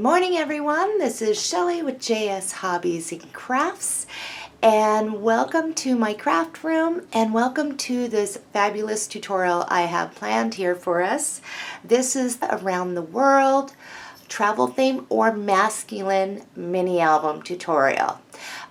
morning everyone, this is Shellie with JS Hobbies and Crafts, and welcome to my craft room and welcome to this fabulous tutorial I have planned here for us. This is around the world travel theme or masculine mini album tutorial.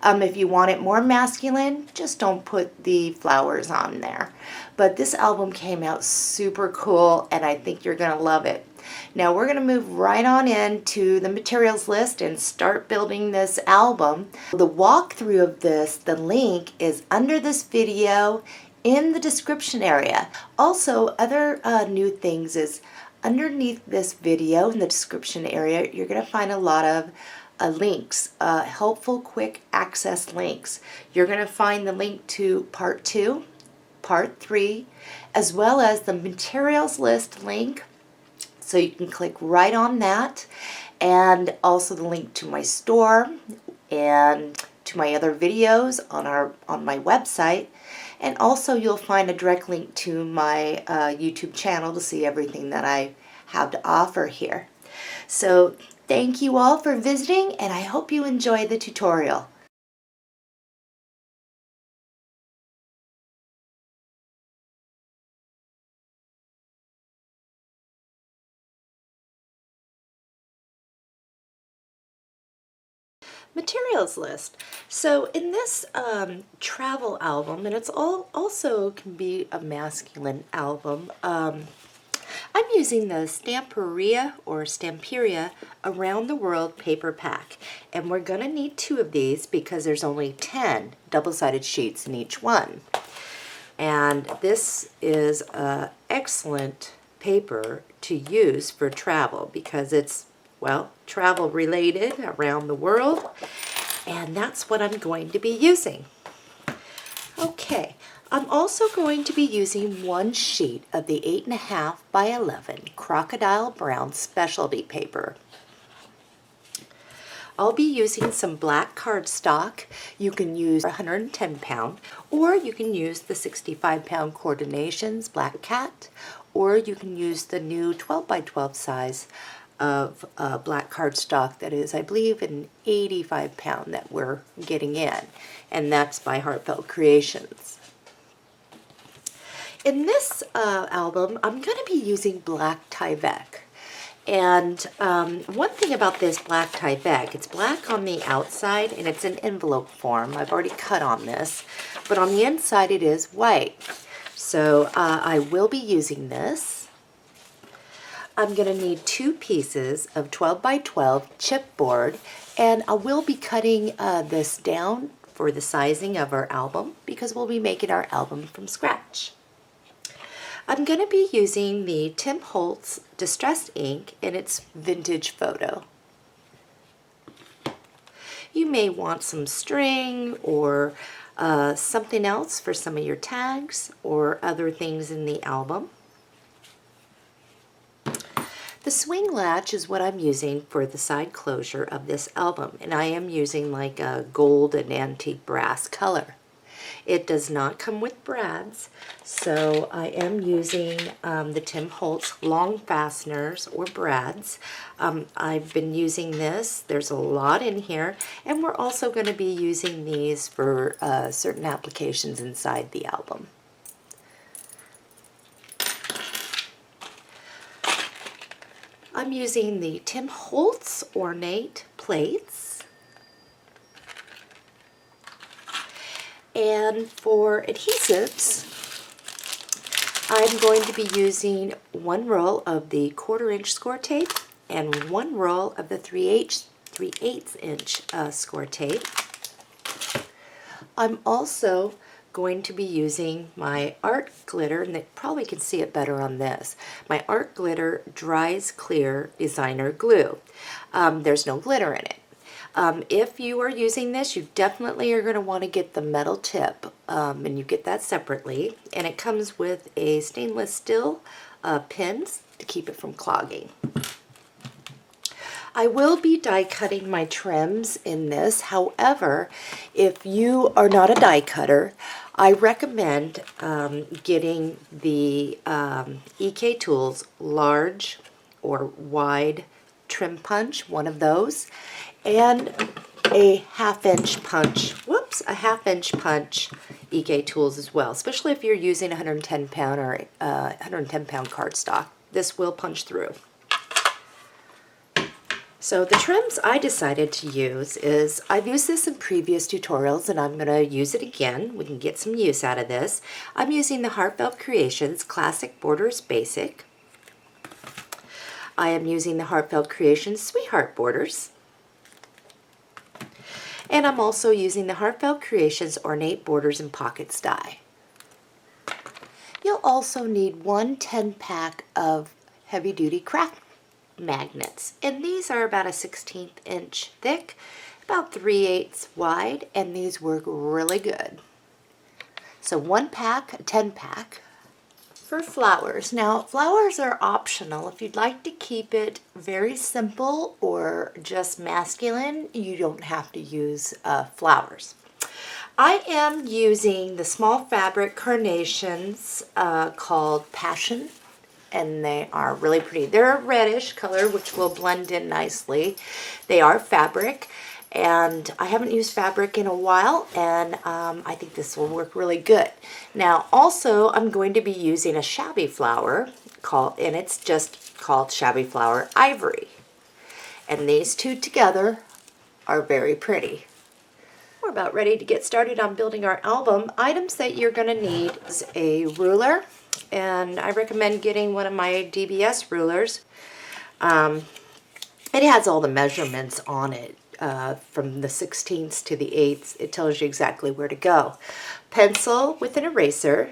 If you want it more masculine, just don't put the flowers on there. But this album came out super cool and I think you're going to love it. Now we're going to move right on into the materials list and start building this album. The walkthrough of this, the link is under this video in the description area. Also, other new things is underneath this video in the description area, you're going to find a lot of links, helpful quick access links. You're going to find the link to part 2, part 3, as well as the materials list link. So you can click right on that, and also the link to my store and to my other videos on my website. And also you'll find a direct link to my YouTube channel to see everything that I have to offer here. So thank you all for visiting, and I hope you enjoy the tutorial. Materials list. So in this travel album, and it's also can be a masculine album, I'm using the Stamperia or Stamperia Around the World paper pack, and we're going to need 2 of these because there's only 10 double-sided sheets in each one. And this is an excellent paper to use for travel because it's, well, travel related around the world, and that's what I'm going to be using. Okay, I'm also going to be using 1 sheet of the 8.5 by 11 Crocodile Brown specialty paper. I'll be using some black cardstock. You can use 110 pound, or you can use the 65 pound Coordinations Black Cat, or you can use the new 12 by 12 size of black cardstock that is, I believe, an 85 pound that we're getting in, and that's by Heartfelt Creations. In this album, I'm going to be using black Tyvek. And one thing about this black Tyvek, it's black on the outside and it's in envelope form. I've already cut on this, but on the inside it is white. So I will be using this. I'm going to need 2 pieces of 12 by 12 chipboard, and I will be cutting this down for the sizing of our album because we'll be making our album from scratch. I'm going to be using the Tim Holtz Distressed Ink in its Vintage Photo. You may want some string or something else for some of your tags or other things in the album. The swing latch is what I'm using for the side closure of this album, and I am using like a gold and antique brass color. It does not come with brads, so I am using the Tim Holtz long fasteners or brads. I've been using this. There's a lot in here, and we're also going to be using these for certain applications inside the album. I'm using the Tim Holtz Ornate plates. And for adhesives, I'm going to be using 1 roll of the 1/4-inch Scor tape and 1 roll of the 3/8 inch Scor tape. I'm also going to be using my art glitter, and they probably can see it better on this, my art glitter Dries clear designer glue. There's no glitter in it. If you are using this, you definitely are going to want to get the metal tip, and you get that separately, and it comes with a stainless steel pins to keep it from clogging. I will be die cutting my trims in this. However, if you are not a die cutter, I recommend getting the EK Tools large or wide trim punch, one of those, and a 1/2 inch punch, a 1/2 inch punch EK tools as well, especially if you're using 110 pound or 110 pound cardstock. This will punch through. So the trims I decided to use is, I've used this in previous tutorials and I'm going to use it again. We can get some use out of this. I'm using the Heartfelt Creations Classic Borders Basic. I am using the Heartfelt Creations Sweetheart Borders. And I'm also using the Heartfelt Creations Ornate Borders and Pockets die. You'll also need one 10-pack of heavy-duty craft magnets, and these are about a 1/16 inch thick, about 3/8 wide, and these work really good. So one pack, a 10-pack. For flowers, now flowers are optional. If you'd like to keep it very simple or just masculine, you don't have to use flowers. I am using the small fabric carnations called Passion, and they are really pretty. They're a reddish color, which will blend in nicely. They are fabric, and I haven't used fabric in a while, and I think this will work really good. Now, also, I'm going to be using a shabby flower, and it's just called Shabby Flower Ivory. And these two together are very pretty. We're about ready to get started on building our album. Items that you're going to need is a ruler, and I recommend getting one of my DBS rulers. It has all the measurements on it, from the 16ths to the 8ths. It tells you exactly where to go. Pencil with an eraser,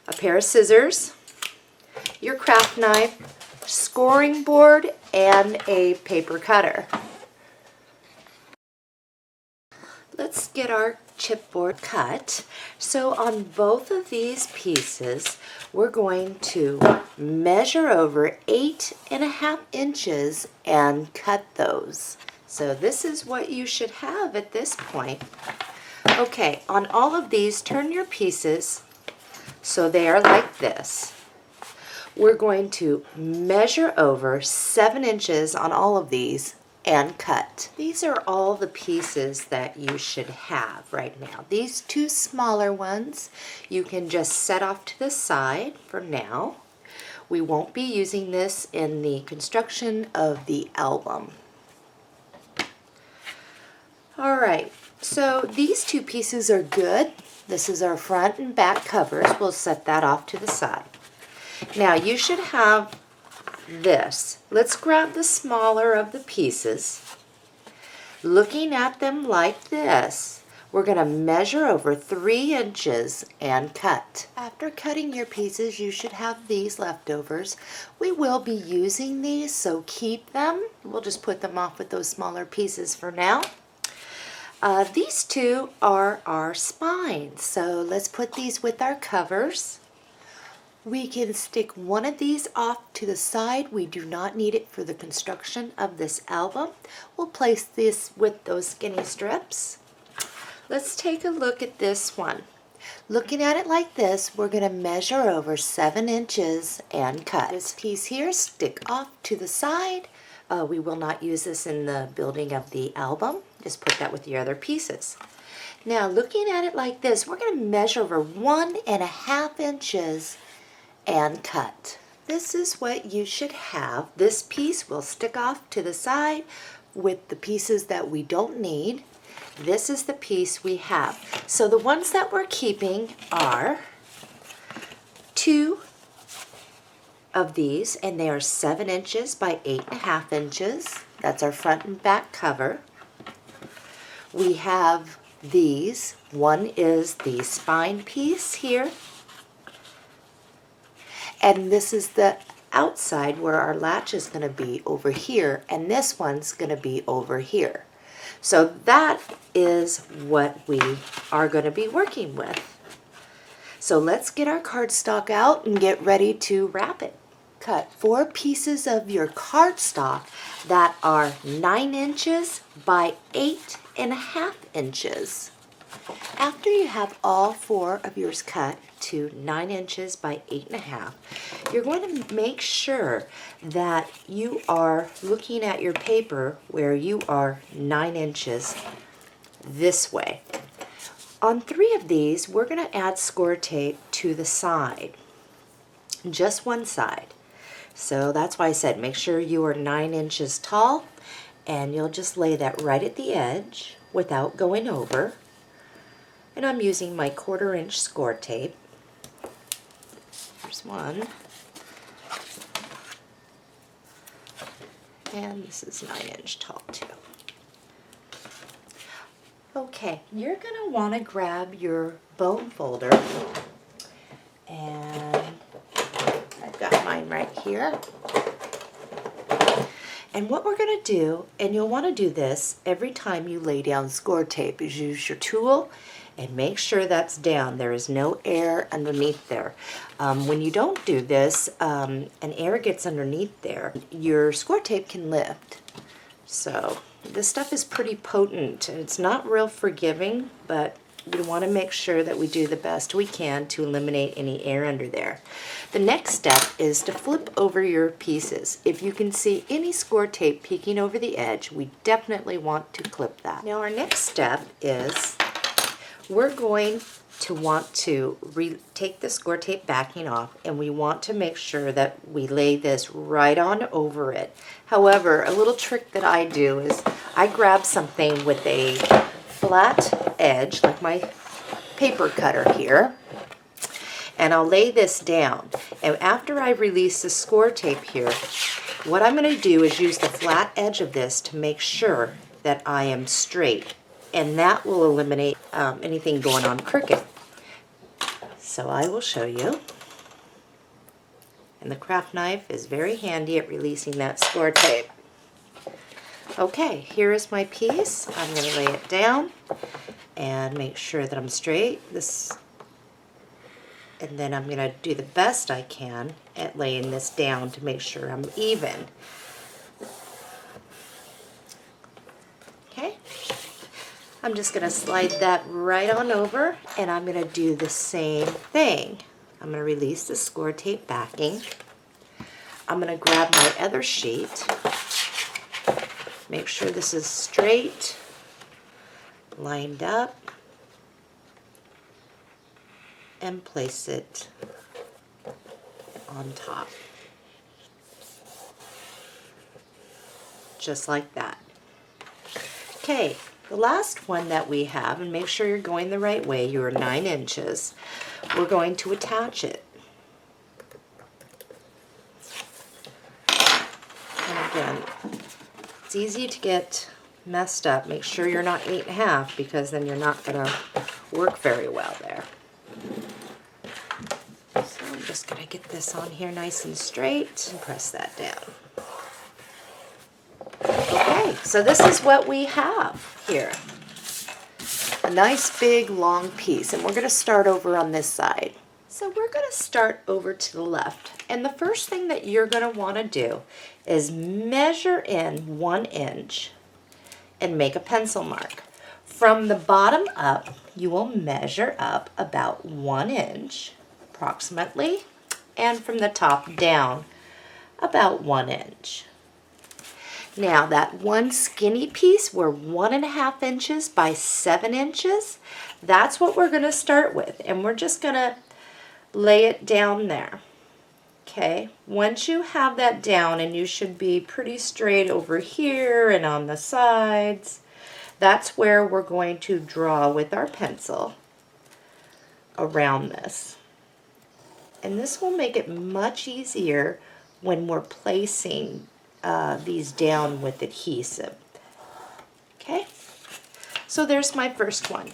a pair of scissors, your craft knife, scoring board, and a paper cutter. Let's get our chipboard cut. So on both of these pieces, we're going to measure over 8.5 inches and cut those. So this is what you should have at this point. Okay, on all of these, turn your pieces so they are like this. We're going to measure over 7 inches on all of these and cut. These are all the pieces that you should have right now. These two smaller ones you can just set off to the side for now. We won't be using this in the construction of the album. All right, so these two pieces are good. This is our front and back covers. We'll set that off to the side. Now you should have this. Let's grab the smaller of the pieces. Looking at them like this, we're going to measure over 3 inches and cut. After cutting your pieces, you should have these leftovers. We will be using these, so keep them. We'll just put them off with those smaller pieces for now. These two are our spines, so let's put these with our covers. We can stick one of these off to the side. We do not need it for the construction of this album. We'll place this with those skinny strips. Let's take a look at this one. Looking at it like this, we're going to measure over 7 inches and cut. This piece here, stick off to the side. We will not use this in the building of the album. Just put that with the other pieces. Now, looking at it like this, we're going to measure over 1.5 inches and cut. This is what you should have. This piece will stick off to the side with the pieces that we don't need. This is the piece we have. So the ones that we're keeping are 2 of these, and they are 7 inches by 8.5 inches. That's our front and back cover. We have these. One is the spine piece here, and this is the outside where our latch is going to be over here, and this one's going to be over here. So that is what we are going to be working with. So let's get our cardstock out and get ready to wrap it. Cut 4 pieces of your cardstock that are 9 inches by 8.5 inches. After you have all 4 of yours cut to 9 inches by 8.5, you're going to make sure that you are looking at your paper where you are 9 inches this way. On 3 of these, we're going to add Scor tape to the side, just one side. So that's why I said make sure you are 9 inches tall, and you'll just lay that right at the edge without going over. And I'm using my 1/4 inch Scor tape. Here's one. And this is 9 inch tall too. Okay, you're going to want to grab your bone folder, and I've got mine right here. And what we're going to do, and you'll want to do this every time you lay down Scor tape, is use your tool and make sure that's down. There is no air underneath there. When you don't do this, and air gets underneath there, your Scor tape can lift. So this stuff is pretty potent. It's not real forgiving, but we want to make sure that we do the best we can to eliminate any air under there. The next step is to flip over your pieces. If you can see any Scor tape peeking over the edge, we definitely want to clip that. Now our next step is we're going to want to take the Scor tape backing off, and we want to make sure that we lay this right on over it. However, a little trick that I do is I grab something with a flat edge, like my paper cutter here, and I'll lay this down. And after I release the Scor tape here, what I'm going to do is use the flat edge of this to make sure that I am straight, and that will eliminate anything going on crooked. So I will show you. And the craft knife is very handy at releasing that Scor tape. Okay, here is my piece. I'm going to lay it down and make sure that I'm straight. And then I'm going to do the best I can at laying this down to make sure I'm even. Okay, I'm just going to slide that right on over, and I'm going to do the same thing. I'm going to release the Scor tape backing. I'm going to grab my other sheet. Make sure this is straight, lined up, and place it on top. Just like that. Okay, the last one that we have, and make sure you're going the right way, you are 9 inches. We're going to attach it. And again, it's easy to get messed up. Make sure you're not 8.5, because then you're not going to work very well there. So I'm just going to get this on here nice and straight and press that down. Okay, so this is what we have here. A nice big long piece, and we're going to start over on this side. So we're going to start over to the left, and the first thing that you're going to want to do is measure in 1 inch and make a pencil mark. From the bottom up, you will measure up about 1 inch approximately, and from the top down about 1 inch. Now that one skinny piece, we're 1.5 inches by 7 inches. That's what we're going to start with, and we're just going to lay it down there. Okay, once you have that down, and you should be pretty straight over here and on the sides, that's where we're going to draw with our pencil around this. And this will make it much easier when we're placing these down with adhesive. Okay, so there's my first one.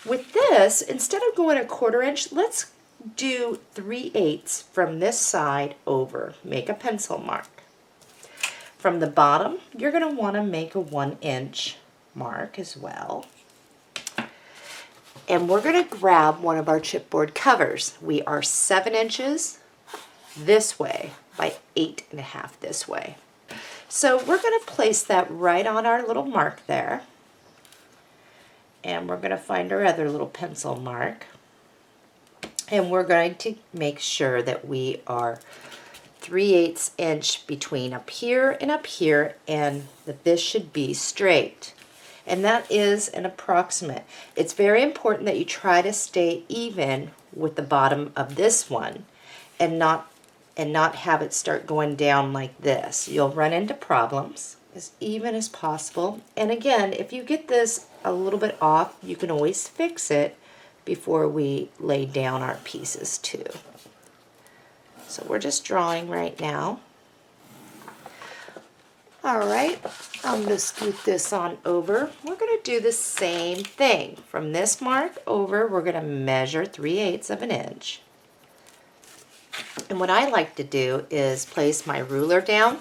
With this, instead of going 1/4 inch, let's do 3/8 from this side over. Make a pencil mark. From the bottom, you're going to want to make a 1 inch mark as well. And we're going to grab one of our chipboard covers. We are 7 inches this way by 8.5 this way. So we're going to place that right on our little mark there. and we're going to find our other little pencil mark. And we're going to make sure that we are 3/8 inch between up here, and that this should be straight. And that is an approximate. It's very important that you try to stay even with the bottom of this one and not have it start going down like this. You'll run into problems. As even as possible. And again, if you get this a little bit off, you can always fix it before we lay down our pieces too. So we're just drawing right now. All right, I'm going to scoot this on over. We're going to do the same thing. From this mark over, we're going to measure 3/8 of an inch. And what I like to do is place my ruler down,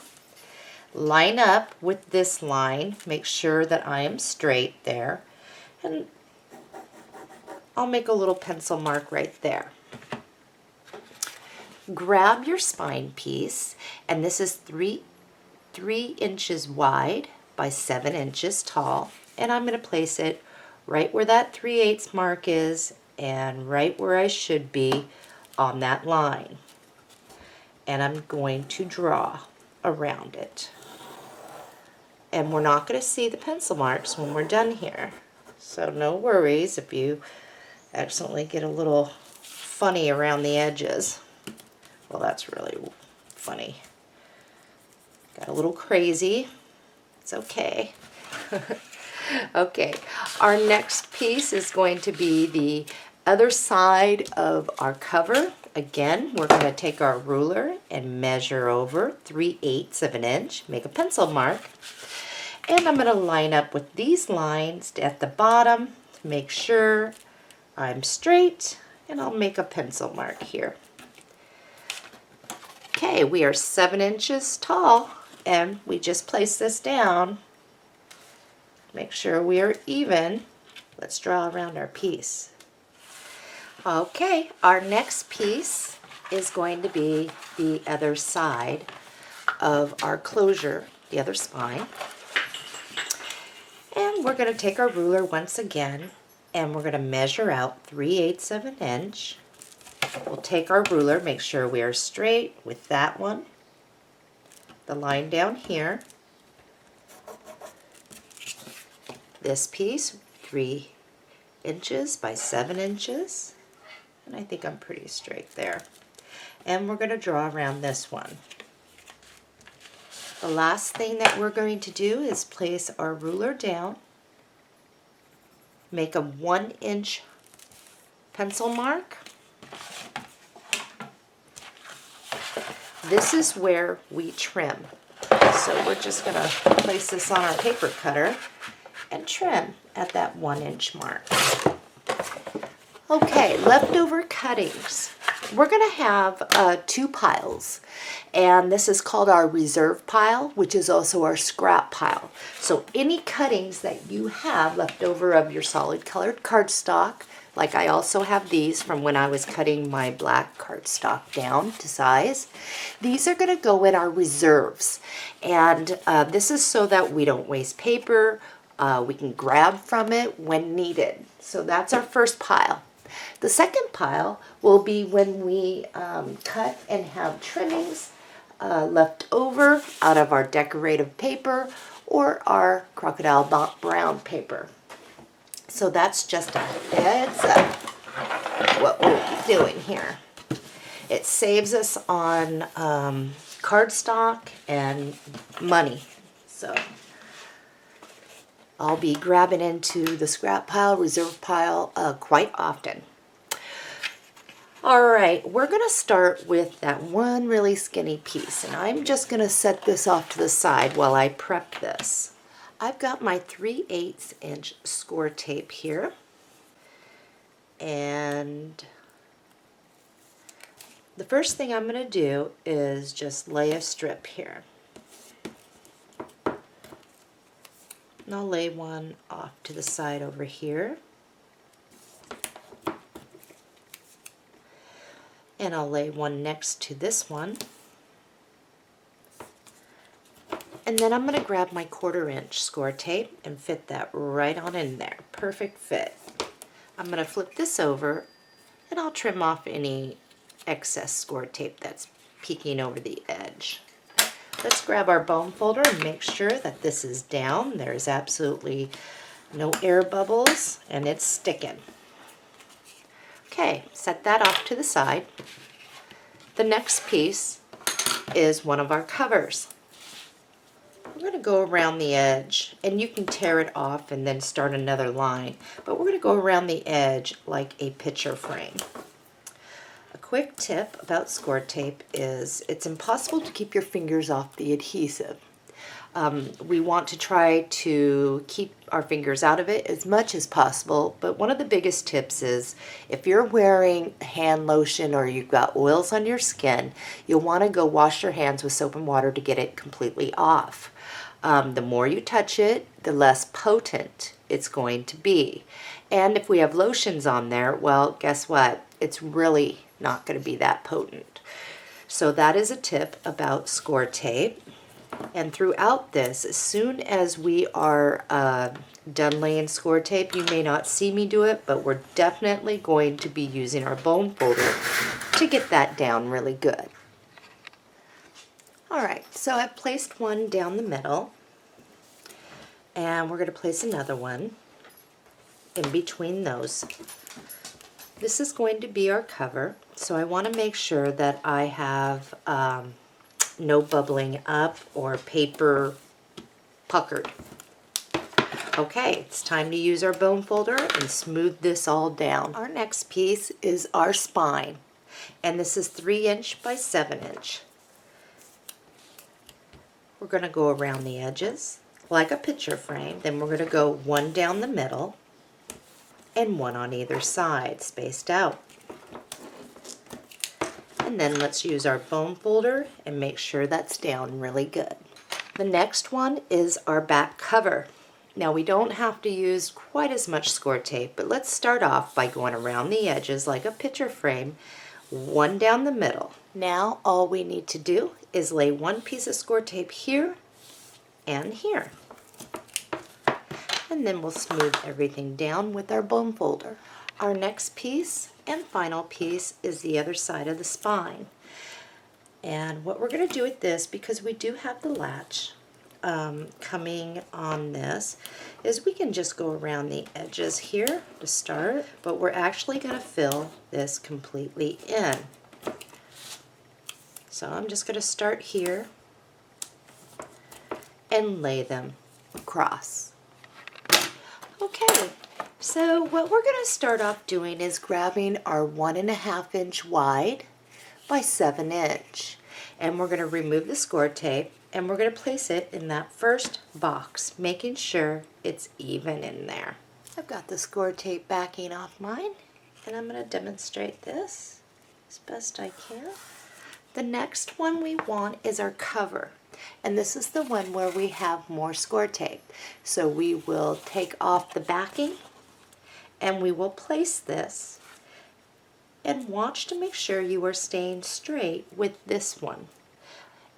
line up with this line, make sure that I am straight there, and I'll make a little pencil mark right there. Grab your spine piece, and this is 3 inches wide by 7 inches tall, and I'm going to place it right where that 3/8 mark is and right where I should be on that line. And I'm going to draw around it. And we're not going to see the pencil marks when we're done here. So no worries if you accidentally get a little funny around the edges. Well, that's really funny. Got a little crazy. It's okay. Okay, our next piece is going to be the other side of our cover. Again, we're going to take our ruler and measure over 3/8 of an inch, make a pencil mark. And I'm going to line up with these lines at the bottom to make sure I'm straight, and I'll make a pencil mark here. Okay, we are 7 inches tall, and we just place this down. Make sure we are even. Let's draw around our piece. Okay, our next piece is going to be the other side of our closure, the other spine. And we're going to take our ruler once again, and we're going to measure out 3/8 of an inch. We'll take our ruler, make sure we are straight with that one, the line down here. This piece, 3 inches by 7 inches, and I think I'm pretty straight there. And we're going to draw around this one. The last thing that we're going to do is place our ruler down, make a 1 inch pencil mark. This is where we trim. So we're just going to place this on our paper cutter and trim at that 1 inch mark. Okay, leftover cuttings. We're going to have 2 piles, and this is called our reserve pile, which is also our scrap pile. So any cuttings that you have left over of your solid colored cardstock, like I also have these from when I was cutting my black cardstock down to size, these are going to go in our reserves. And this is so that we don't waste paper. We can grab from it when needed. So that's our first pile. The second pile will be when we cut and have trimmings left over out of our decorative paper or our Crocodile Brown paper. So that's just a heads up what we'll be doing here. It saves us on cardstock and money. So I'll be grabbing into the scrap pile, reserve pile quite often. All right, we're going to start with that one really skinny piece, and I'm just going to set this off to the side while I prep this. I've got my 3/8 inch Scor tape here, and the first thing I'm going to do is just lay a strip here. And I'll lay one off to the side over here. And I'll lay one next to this one. And then I'm going to grab my 1/4" score tape and fit that right on in there. Perfect fit. I'm going to flip this over and I'll trim off any excess score tape that's peeking over the edge. Let's grab our bone folder and make sure that this is down. There's absolutely no air bubbles and it's sticking. Okay, set that off to the side. The next piece is one of our covers. We're going to go around the edge, and you can tear it off and then start another line, but we're going to go around the edge like a picture frame. A quick tip about score tape is it's impossible to keep your fingers off the adhesive. We want to try to keep our fingers out of it as much as possible, but one of the biggest tips is if you're wearing hand lotion or you've got oils on your skin, you'll want to go wash your hands with soap and water to get it completely off. The more you touch it, the less potent it's going to be. And if we have lotions on there, well, guess what? It's really not going to be that potent. So that is a tip about score tape. And throughout this, as soon as we are done laying score tape, you may not see me do it, but we're definitely going to be using our bone folder to get that down really good. Alright, so I've placed one down the middle, and we're going to place another one in between those. This is going to be our cover, so I want to make sure that I have no bubbling up or paper puckered. Okay, it's time to use our bone folder and smooth this all down. Our next piece is our spine, and this is 3" by 7". We're going to go around the edges like a picture frame, then we're going to go one down the middle and one on either side, spaced out. And then let's use our bone folder and make sure that's down really good. The next one is our back cover. Now we don't have to use quite as much score tape, but let's start off by going around the edges like a picture frame, one down the middle. Now all we need to do is lay one piece of score tape here and here. And then we'll smooth everything down with our bone folder. Our next piece and final piece is the other side of the spine. And what we're going to do with this, because we do have the latch coming on this, is we can just go around the edges here to start, but we're actually going to fill this completely in. So I'm just going to start here and lay them across. Okay. So what we're going to start off doing is grabbing our 1.5" wide by 7". And we're going to remove the score tape and we're going to place it in that first box, making sure it's even in there. I've got the score tape backing off mine, and I'm going to demonstrate this as best I can. The next one we want is our cover. And this is the one where we have more score tape. So we will take off the backing and we will place this and watch to make sure you are staying straight with this one.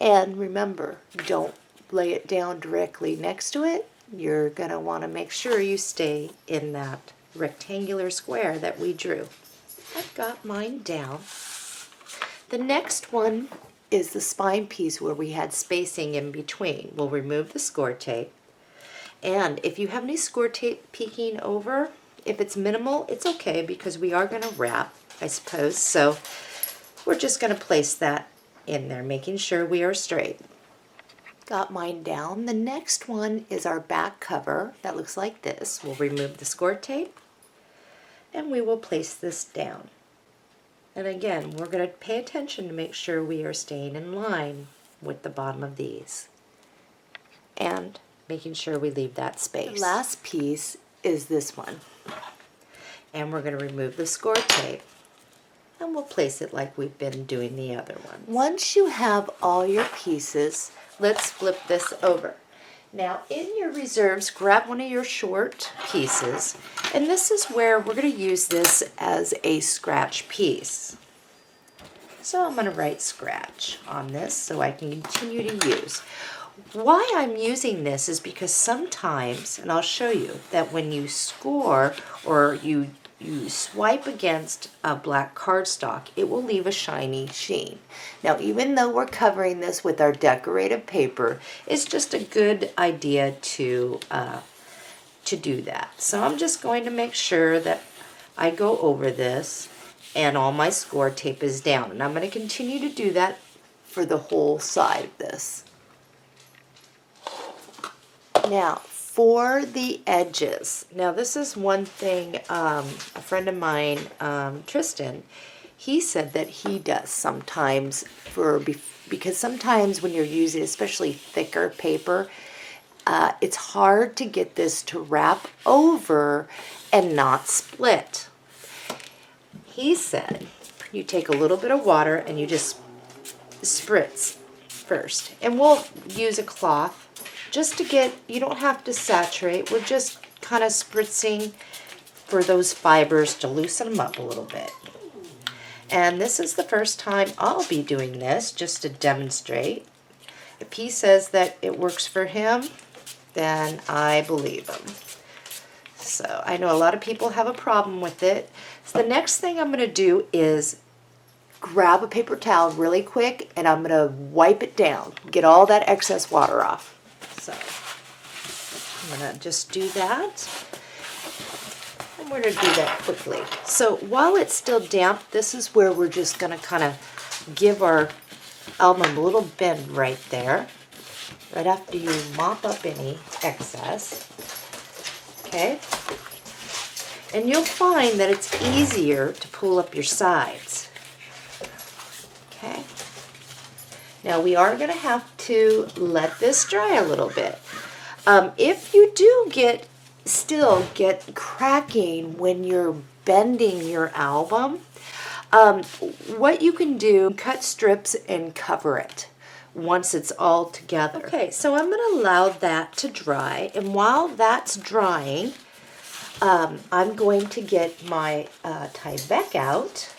And remember, don't lay it down directly next to it. You're going to want to make sure you stay in that rectangular square that we drew. I've got mine down. The next one is the spine piece where we had spacing in between. We'll remove the score tape. And if you have any score tape peeking over, if it's minimal, it's okay because we are going to wrap, I suppose. So we're just going to place that in there, making sure we are straight. Got mine down. The next one is our back cover that looks like this. We'll remove the score tape and we will place this down. And again, we're going to pay attention to make sure we are staying in line with the bottom of these and making sure we leave that space. The last piece is this one. And we're going to remove the score tape and we'll place it like we've been doing the other ones. Once you have all your pieces, let's flip this over. Now in your reserves, grab one of your short pieces, and this is where we're going to use this as a scratch piece. So I'm going to write scratch on this so I can continue to use. why I'm using this is because sometimes, and I'll show you, that when you score or you swipe against a black cardstock, it will leave a shiny sheen. Now, even though we're covering this with our decorative paper, it's just a good idea to do that. So I'm just going to make sure that I go over this and all my score tape is down. And I'm going to continue to do that for the whole side of this. Now, for the edges, now this is one thing a friend of mine, Tristan, he said that he does sometimes because sometimes when you're using especially thicker paper, it's hard to get this to wrap over and not split. He said you take a little bit of water and you just spritz first, and we'll use a cloth just to get, you don't have to saturate, we're just kind of spritzing for those fibers to loosen them up a little bit. And this is the first time I'll be doing this, just to demonstrate. If he says that it works for him, then I believe him. So I know a lot of people have a problem with it. So the next thing I'm going to do is grab a paper towel really quick and I'm going to wipe it down, get all that excess water off. So I'm going to just do that. And we're going to do that quickly. So while it's still damp, this is where we're just going to kind of give our album a little bend right there, right after you mop up any excess. Okay? And you'll find that it's easier to pull up your sides. Okay? Now we are going to have to let this dry a little bit. If you do still get cracking when you're bending your album, what you can do, cut strips and cover it once it's all together. Okay, so I'm going to allow that to dry, and while that's drying, I'm going to get my Tyvek out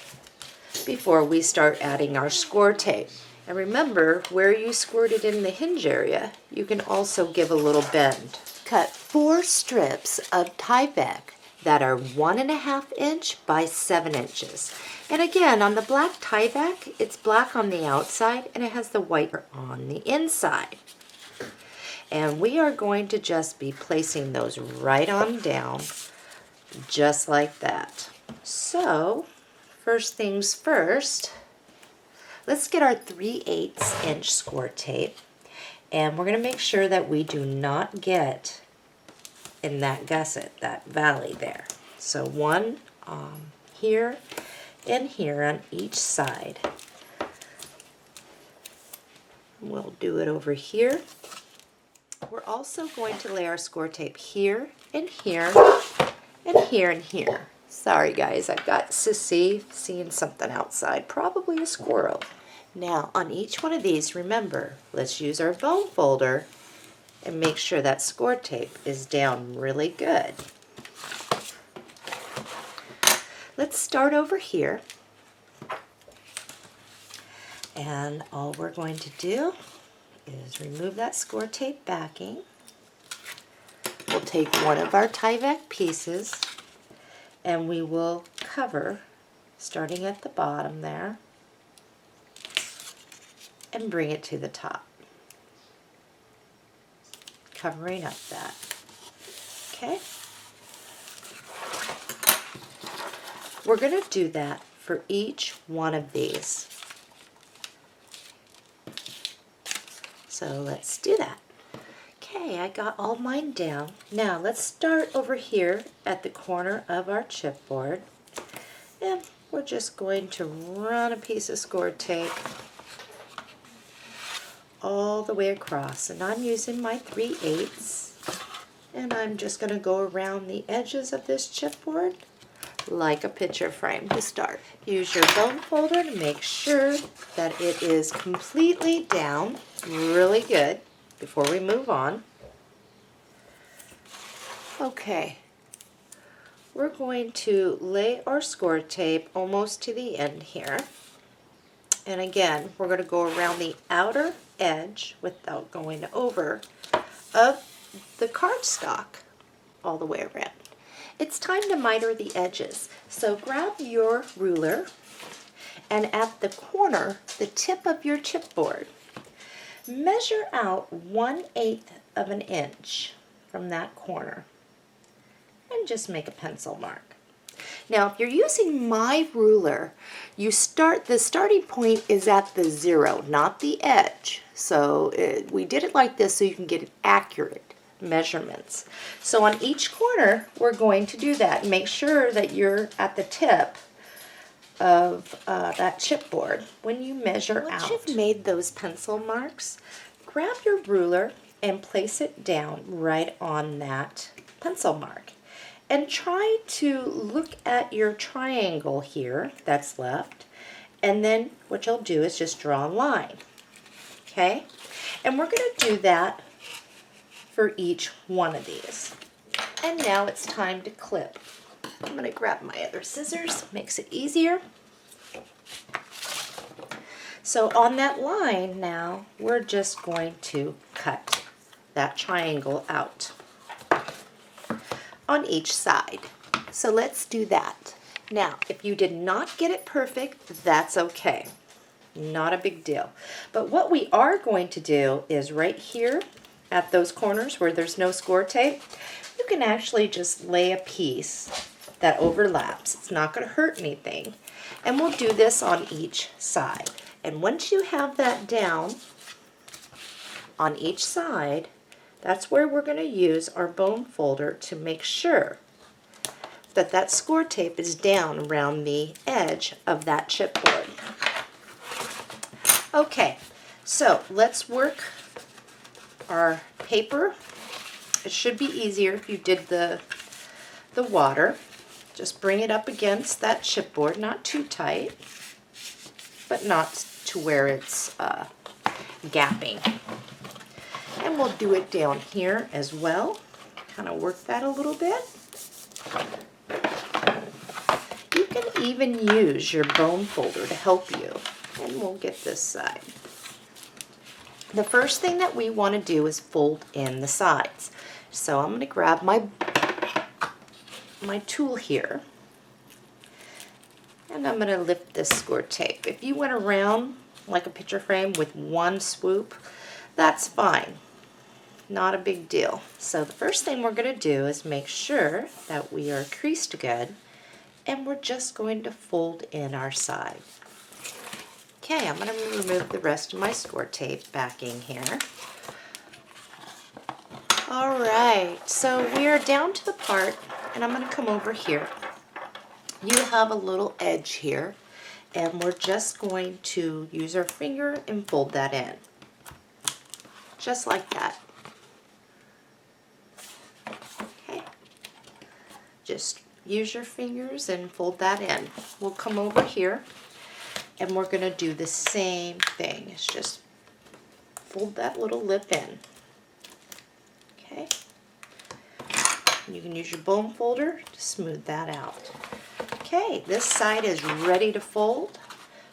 before we start adding our score tape. And remember, where you scored it in the hinge area, you can also give a little bend. Cut 4 strips of Tyvek that are 1.5 inch by 7 inches. And again, on the black Tyvek, it's black on the outside and it has the white on the inside. And we are going to just be placing those right on down, just like that. So, first things first, let's get our 3/8 inch score tape, and we're going to make sure that we do not get in that gusset, that valley there. So one here and here on each side. We'll do it over here. We're also going to lay our score tape here and here and here and here. Sorry guys, I've got Sissy seeing something outside, probably a squirrel. Now on each one of these, remember, let's use our bone folder and make sure that score tape is down really good. Let's start over here. And all we're going to do is remove that score tape backing. We'll take one of our Tyvek pieces and we will cover, starting at the bottom there, and bring it to the top, covering up that. Okay? We're going to do that for each one of these. So let's do that. Okay, I got all mine down. Now let's start over here at the corner of our chipboard, and we're just going to run a piece of score tape all the way across, and I'm using my 3/8, and I'm just going to go around the edges of this chipboard like a picture frame to start. Use your bone folder to make sure that it is completely down really good before we move on. Okay, we're going to lay our score tape almost to the end here, And again, we're going to go around the outer edge without going over of the cardstock all the way around. It's time to miter the edges. So grab your ruler and at the corner, the tip of your chipboard, measure out 1/8 of an inch from that corner and just make a pencil mark. Now, if you're using my ruler, the starting point is at the 0, not the edge. So we did it like this so you can get accurate measurements. So on each corner, we're going to do that. Make sure that you're at the tip of that chipboard when you measure out. Once you've made those pencil marks, grab your ruler and place it down right on that pencil mark. And try to look at your triangle here that's left, and then what you'll do is just draw a line, okay? And we're going to do that for each one of these. And now it's time to clip. I'm going to grab my other scissors, makes it easier. So on that line now, we're just going to cut that triangle out on each side. So let's do that. Now, if you did not get it perfect, that's okay. Not a big deal. But what we are going to do is right here at those corners where there's no score tape, you can actually just lay a piece that overlaps. It's not going to hurt anything. And we'll do this on each side. And once you have that down on each side, that's where we're going to use our bone folder to make sure that that score tape is down around the edge of that chipboard. Okay, so let's work our paper. It should be easier if you did the water. Just bring it up against that chipboard, not too tight, but not to where it's gapping. And we'll do it down here as well. Kind of work that a little bit. You can even use your bone folder to help you. And we'll get this side. The first thing that we want to do is fold in the sides. So I'm going to grab my tool here. And I'm going to lift this score tape. If you went around like a picture frame with one swoop, that's fine. Not a big deal. So the first thing we're going to do is make sure that we are creased good, and we're just going to fold in our side. Okay, I'm going to remove the rest of my score tape backing here. All right, so we are down to the part, and I'm going to come over here. You have a little edge here, and we're just going to use our finger and fold that in. Just like that. Okay. Just use your fingers and fold that in. We'll come over here and we're going to do the same thing. It's just fold that little lip in. Okay. You can use your bone folder to smooth that out. Okay, this side is ready to fold.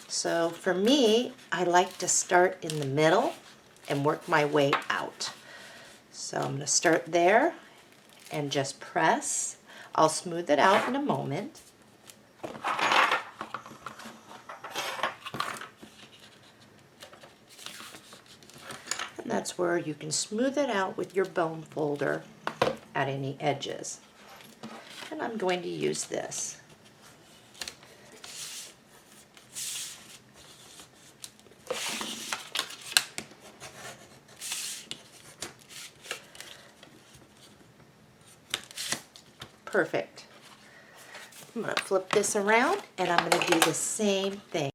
So for me, I like to start in the middle and work my way out. So I'm going to start there and just press. I'll smooth it out in a moment. And that's where you can smooth it out with your bone folder at any edges. And I'm going to use this. Perfect. I'm going to flip this around and I'm going to do the same thing.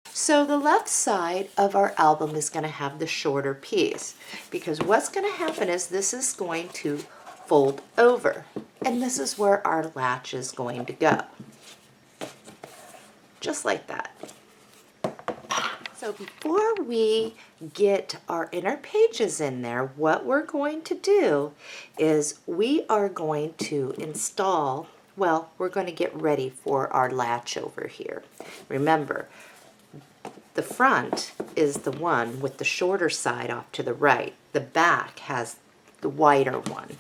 So the left side of our album is going to have the shorter piece, because what's going to happen is this is going to fold over, and this is where our latch is going to go. Just like that. So before we get our inner pages in there, what we're going to do is we are going to install Well, we're going to get ready for our latch over here. Remember, the front is the one with the shorter side off to the right. The back has the wider one.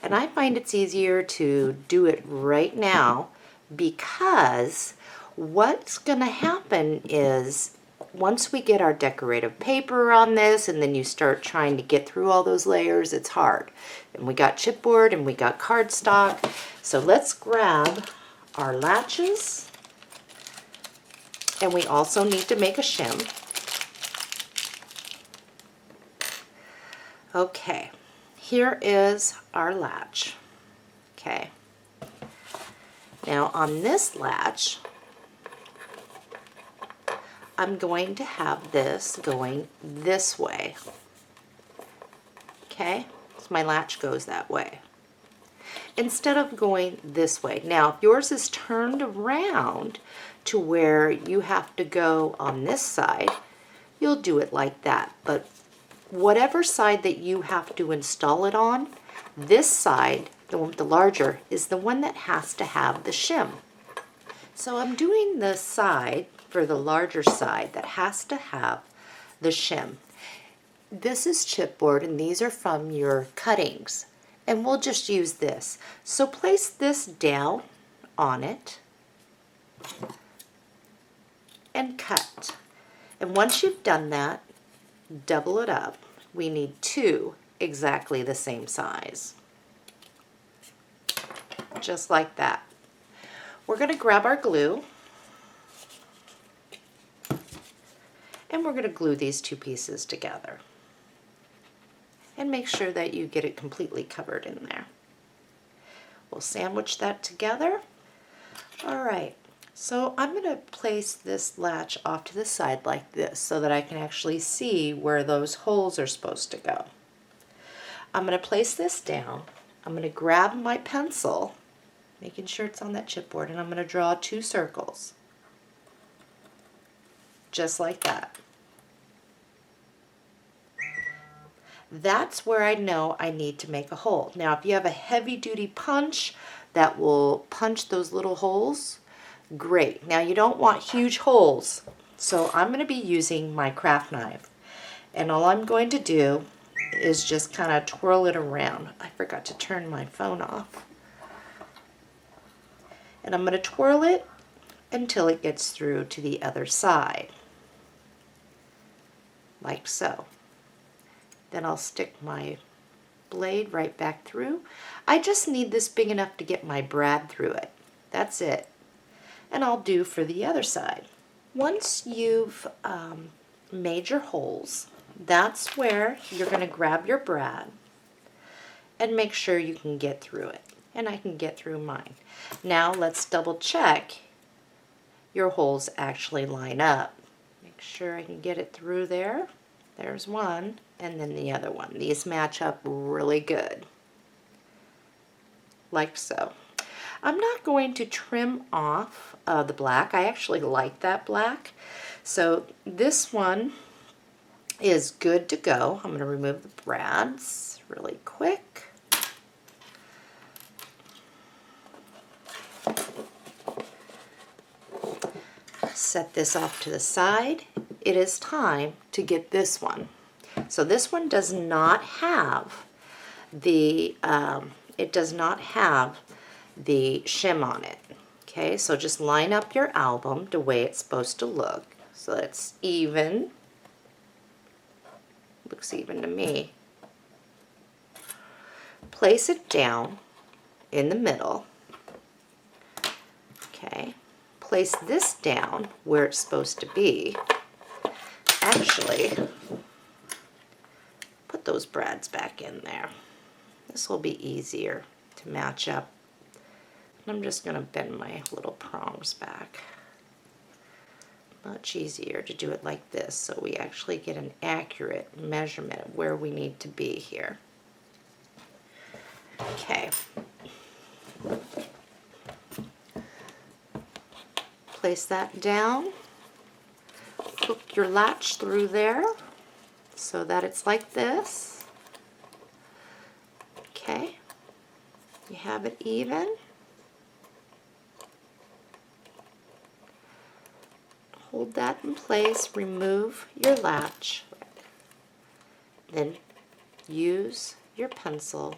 And I find it's easier to do it right now because what's going to happen is once we get our decorative paper on this and then you start trying to get through all those layers, it's hard. And we got chipboard and we got cardstock. So let's grab our latches. And we also need to make a shim. Okay, here is our latch. Okay. Now on this latch, I'm going to have this going this way. Okay, so my latch goes that way instead of going this way. Now, if yours is turned around to where you have to go on this side, you'll do it like that. But whatever side that you have to install it on, this side, the one with the larger, is the one that has to have the shim. So I'm doing the side for the larger side that has to have the shim. This is chipboard and these are from your cuttings, and we'll just use this. So place this down on it and cut. And once you've done that, double it up. We need two exactly the same size. Just like that. We're going to grab our glue and we're going to glue these two pieces together. And make sure that you get it completely covered in there. We'll sandwich that together. All right, so I'm going to place this latch off to the side like this so that I can actually see where those holes are supposed to go. I'm going to place this down. I'm going to grab my pencil, making sure it's on that chipboard, and I'm going to draw 2 circles. Just like that. That's where I know I need to make a hole. Now, if you have a heavy-duty punch that will punch those little holes, great. Now, you don't want huge holes, so I'm going to be using my craft knife. And all I'm going to do is just kind of twirl it around. I forgot to turn my phone off. And I'm going to twirl it until it gets through to the other side, like so. Then I'll stick my blade right back through. I just need this big enough to get my brad through it. That's it. And I'll do for the other side. Once you've made your holes, that's where you're going to grab your brad and make sure you can get through it. And I can get through mine. Now let's double check your holes actually line up. Make sure I can get it through there. There's one, and then the other one. These match up really good, like so. I'm not going to trim off the black. I actually like that black. So this one is good to go. I'm going to remove the brads really quick. Set this off to the side. It is time to get this one. So this one does not have the shim on it. Okay, so just line up your album the way it's supposed to look. So it's even. Looks even to me. Place it down in the middle. Okay. Place this down where it's supposed to be. Actually, put those brads back in there. This will be easier to match up. I'm just going to bend my little prongs back. Much easier to do it like this so we actually get an accurate measurement of where we need to be here. Okay. Place that down. Hook your latch through there so that it's like this. Okay. You have it even. Hold that in place, remove your latch, then use your pencil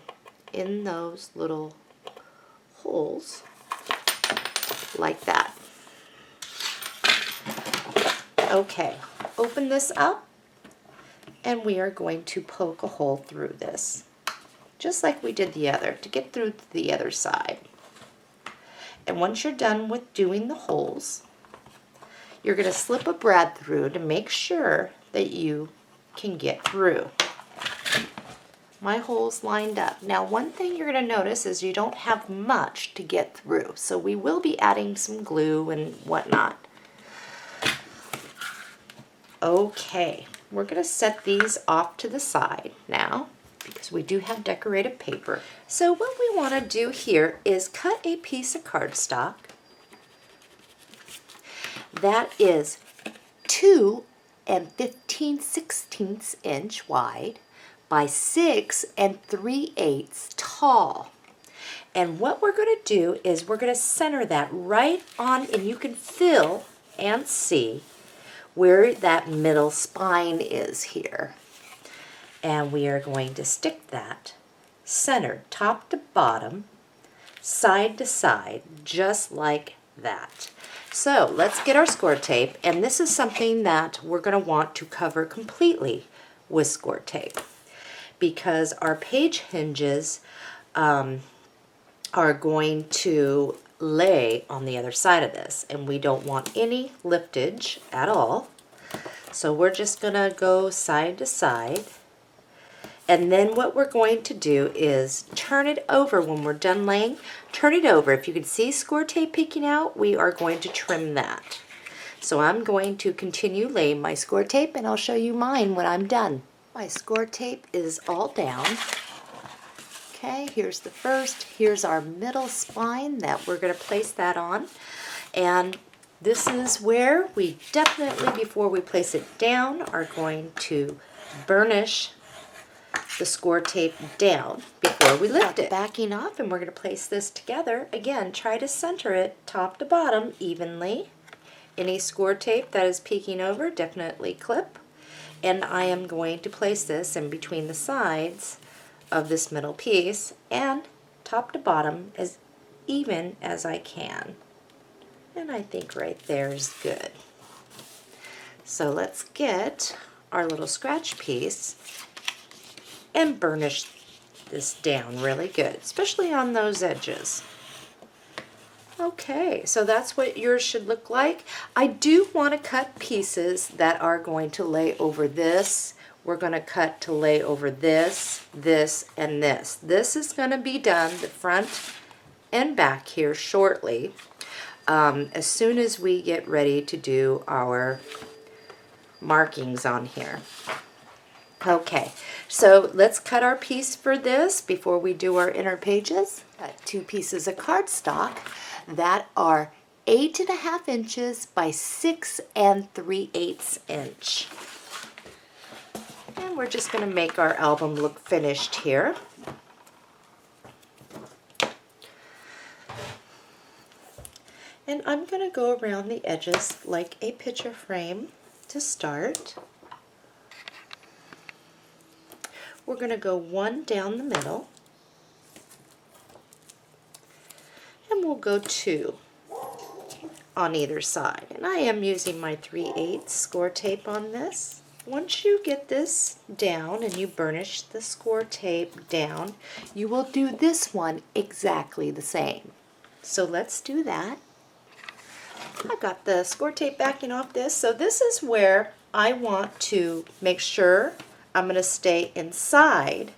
in those little holes like that. Okay, open this up and we are going to poke a hole through this, just like we did the other, to get through to the other side. And once you're done with doing the holes, you're going to slip a brad through to make sure that you can get through. My holes lined up. Now one thing you're going to notice is you don't have much to get through, so we will be adding some glue and whatnot. Okay, we're going to set these off to the side now because we do have decorative paper. So what we want to do here is cut a piece of cardstock that is 2 15/16 inch wide by 6 3/8 tall. And what we're going to do is we're going to center that right on, and you can feel and see where that middle spine is here. And we are going to stick that centered top to bottom, side to side, just like that. So let's get our score tape, and this is something that we're going to want to cover completely with score tape because our page hinges are going to lay on the other side of this, and we don't want any liftage at all. So we're just going to go side to side. And then what we're going to do is turn it over when we're done laying. Turn it over. If you can see score tape peeking out, we are going to trim that. So I'm going to continue laying my score tape, and I'll show you mine when I'm done. My score tape is all down. Okay, here's the first. Here's our middle spine that we're going to place that on. And this is where we definitely, before we place it down, are going to burnish the score tape down before we lift it. Backing off, and we're going to place this together. Again, try to center it top to bottom evenly. Any score tape that is peeking over, definitely clip. And I am going to place this in between the sides of this middle piece and top to bottom as even as I can. And I think right there is good. So let's get our little scratch piece and burnish this down really good, especially on those edges. Okay, so that's what yours should look like. I do want to cut pieces that are going to lay over this. We're going to cut to lay over this, this, and this. This is going to be done, the front and back here, shortly, as soon as we get ready to do our markings on here. Okay, so let's cut our piece for this before we do our inner pages. Got 2 pieces of cardstock that are 8.5 inches by 6 3/8 inch. And we're just going to make our album look finished here. And I'm going to go around the edges like a picture frame to start. We're going to go 1 down the middle, and we'll go 2 on either side. And I am using my 3/8 score tape on this. Once you get this down and you burnish the score tape down, you will do this one exactly the same. So let's do that. I've got the score tape backing off this, so this is where I want to make sure I'm going to stay inside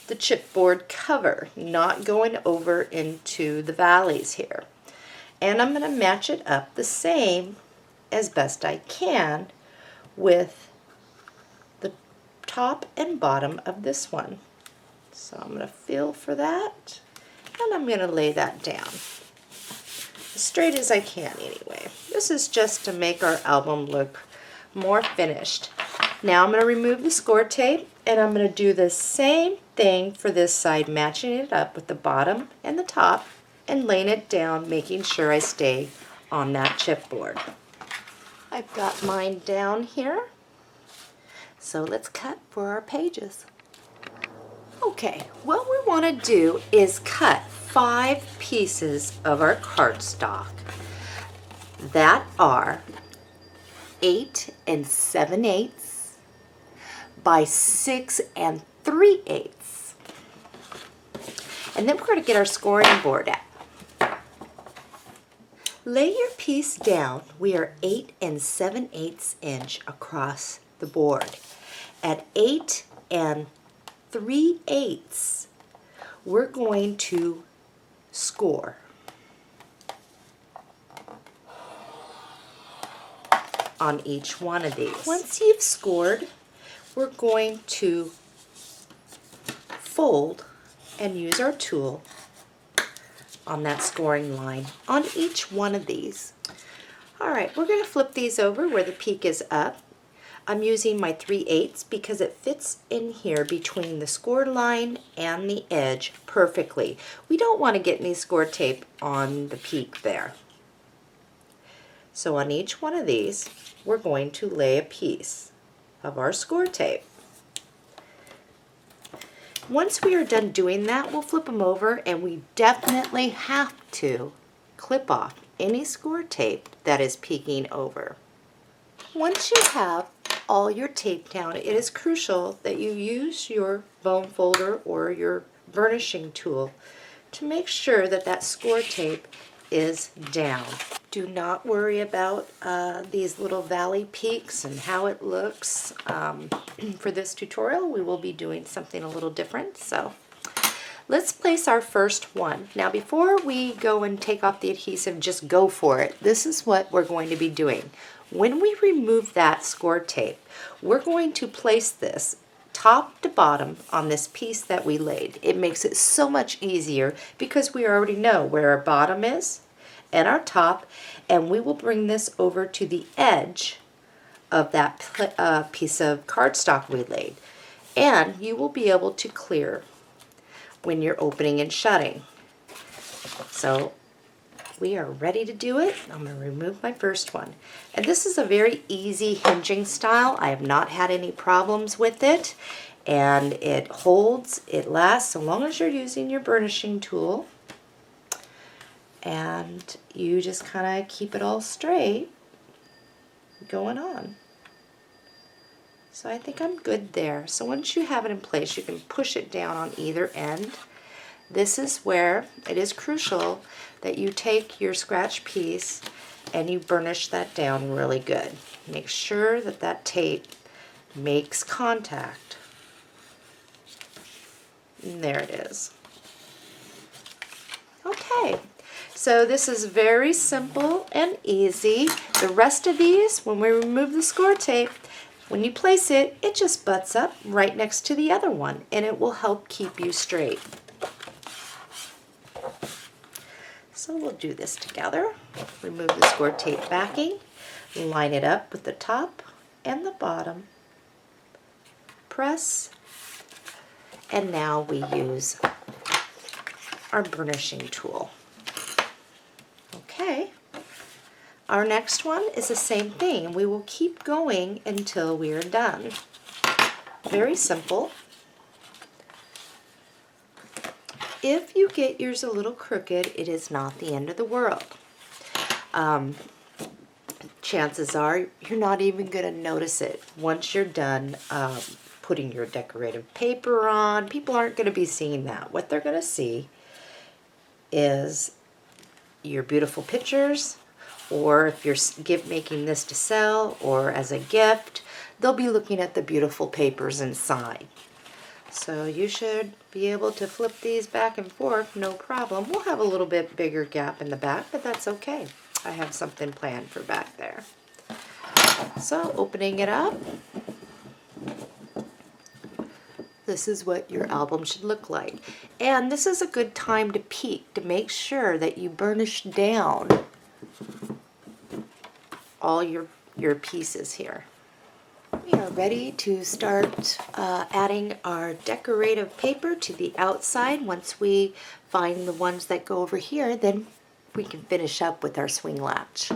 the chipboard cover, not going over into the valleys here. And I'm going to match it up the same as best I can with the top and bottom of this one. So I'm going to feel for that, and I'm going to lay that down as straight as I can anyway. This is just to make our album look more finished. Now I'm going to remove the score tape, and I'm going to do the same thing for this side, matching it up with the bottom and the top and laying it down, making sure I stay on that chipboard. I've got mine down here, so let's cut for our pages. Okay, what we want to do is cut 5 pieces of our cardstock that are 8 7/8 by 6 3/8. And then we're going to get our scoring board out. Lay your piece down. We are 8 7/8 inch across the board. At 8 3/8, we're going to score. On each one of these. Once you've scored, we're going to fold and use our tool on that scoring line on each one of these. Alright, we're going to flip these over where the peak is up. I'm using my 3/8 because it fits in here between the score line and the edge perfectly. We don't want to get any score tape on the peak there. So on each one of these, we're going to lay a piece of our score tape. Once we are done doing that, we'll flip them over, and we definitely have to clip off any score tape that is peeking over. Once you have all your tape down, it is crucial that you use your bone folder or your burnishing tool to make sure that that score tape is down. Do not worry about these little valley peaks and how it looks. For this tutorial, we will be doing something a little different. So let's place our first one. Now before we go and take off the adhesive, just go for it. This is what we're going to be doing. When we remove that score tape, we're going to place this top to bottom on this piece that we laid. It makes it so much easier because we already know where our bottom is and our top, and we will bring this over to the edge of that piece of cardstock we laid, and you will be able to clear when you're opening and shutting. So we are ready to do it. I'm going to remove my first one, and this is a very easy hinging style. I have not had any problems with it, and it holds, it lasts so long as you're using your burnishing tool. And you just kind of keep it all straight going on. So I think I'm good there. So once you have it in place, you can push it down on either end. This is where it is crucial that you take your scratch piece and you burnish that down really good. Make sure that that tape makes contact. And there it is. Okay. So this is very simple and easy. The rest of these, when we remove the score tape, when you place it, it just butts up right next to the other one, and it will help keep you straight. So we'll do this together. Remove the score tape backing, line it up with the top and the bottom, press, and now we use our burnishing tool. Okay, our next one is the same thing. We will keep going until we are done. Very simple. If you get yours a little crooked, it is not the end of the world. Chances are you're not even going to notice it once you're done putting your decorative paper on. People aren't going to be seeing that. What they're going to see is your beautiful pictures, or if you're making this to sell or as a gift, they'll be looking at the beautiful papers inside. So you should be able to flip these back and forth, no problem. We'll have a little bit bigger gap in the back, but that's okay. I have something planned for back there. So opening it up, this is what your album should look like. And this is a good time to peek to make sure that you burnish down all your pieces here. We are ready to start adding our decorative paper to the outside. Once we find the ones that go over here, then we can finish up with our swing latch.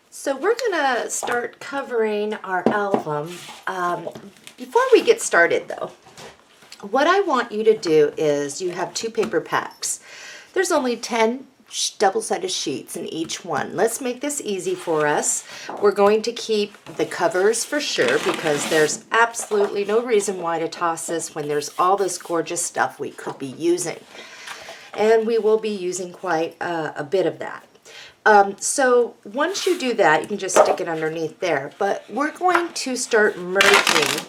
So we're gonna start covering our album. Before we get started though, what I want you to do is you have 2 paper packs. There's only 10 double-sided sheets in each one. Let's make this easy for us. We're going to keep the covers for sure because there's absolutely no reason why to toss this when there's all this gorgeous stuff we could be using. And we will be using quite a bit of that. So once you do that, you can just stick it underneath there. But we're going to start merging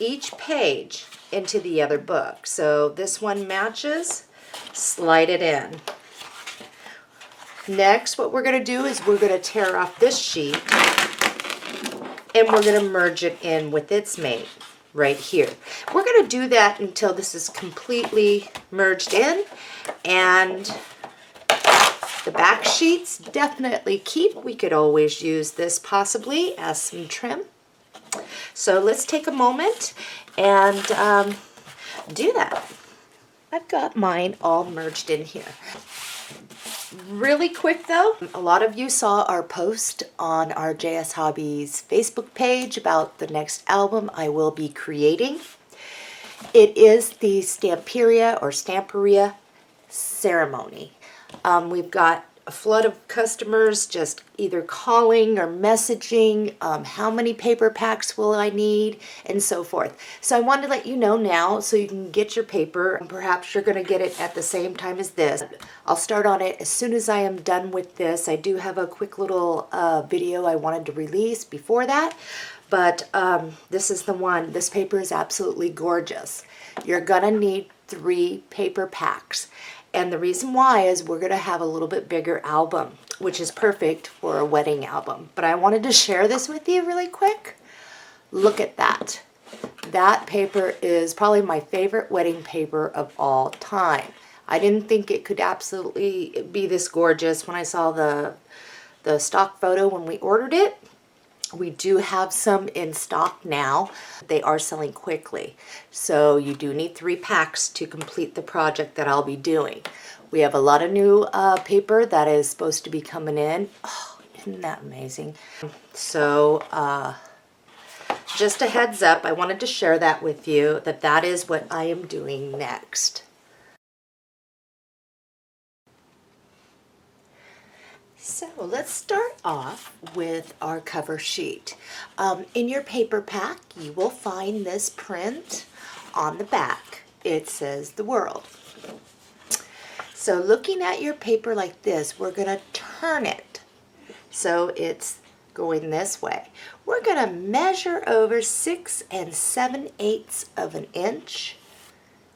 each page into the other book. So this one matches, slide it in. Next, what we're going to do is we're going to tear off this sheet and we're going to merge it in with its mate right here. We're going to do that until this is completely merged in, and the back sheets definitely keep. We could always use this possibly as some trim. So let's take a moment and do that. I've got mine all merged in here. Really quick though, a lot of you saw our post on our JS Hobbies Facebook page about the next album I will be creating. It is the Stamperia ceremony. We've got a flood of customers just either calling or messaging, how many paper packs will I need, and so forth. So I wanted to let you know now so you can get your paper, and perhaps you're going to get it at the same time as this. I'll start on it as soon as I am done with this. I do have a quick little video I wanted to release before that, but this is the one. This paper is absolutely gorgeous. You're going to need 3 paper packs. And the reason why is we're going to have a little bit bigger album, which is perfect for a wedding album. But I wanted to share this with you really quick. Look at that. That paper is probably my favorite wedding paper of all time. I didn't think it could absolutely be this gorgeous when I saw the stock photo when we ordered it. We do have some in stock now. They are selling quickly. So you do need 3 packs to complete the project that I'll be doing. We have a lot of new paper that is supposed to be coming in. Oh, isn't that amazing? So just a heads up, I wanted to share that with you, that is what I am doing next. So let's start off with our cover sheet. In your paper pack, you will find this print on the back. It says the world. So looking at your paper like this, we're going to turn it so it's going this way. We're going to measure over 6 7/8 of an inch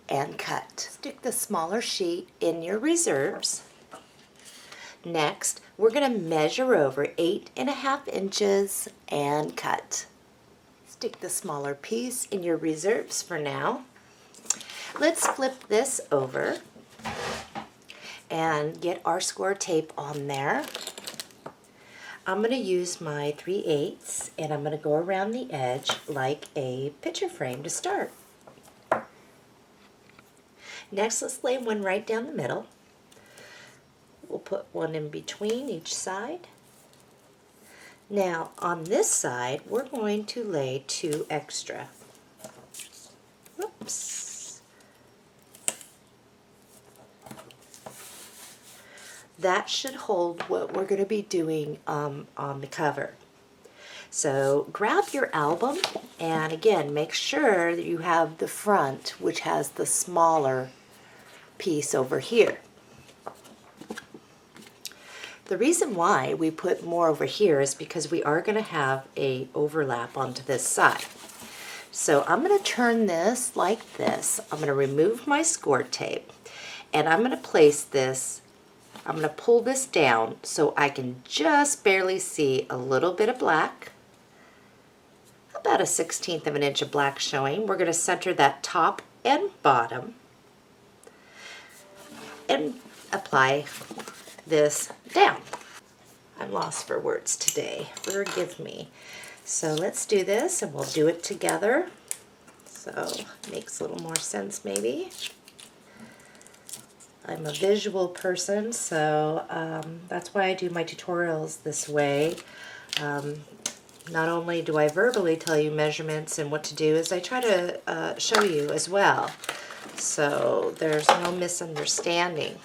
and cut. Stick the smaller sheet in your reserves. Next, we're going to measure over 8.5 inches and cut. Stick the smaller piece in your reserves for now. Let's flip this over and get our Scor tape on there. I'm going to use my 3/8 and I'm going to go around the edge like a picture frame to start. Next, let's lay one right down the middle. We'll put one in between each side. Now on this side, we're going to lay 2 extra. Whoops. That should hold what we're going to be doing on the cover. So grab your album and again, make sure that you have the front, which has the smaller piece over here. The reason why we put more over here is because we are going to have a overlap onto this side. So I'm going to turn this like this. I'm going to remove my Scor tape and I'm going to place this, I'm going to pull this down so I can just barely see a little bit of black. About a 1/16 of an inch of black showing. We're going to center that top and bottom and apply this down. I'm lost for words today. Forgive me. So let's do this, and we'll do it together. So makes a little more sense maybe. I'm a visual person, so that's why I do my tutorials this way. Not only do I verbally tell you measurements and what to do, is I try to show you as well, so there's no misunderstanding.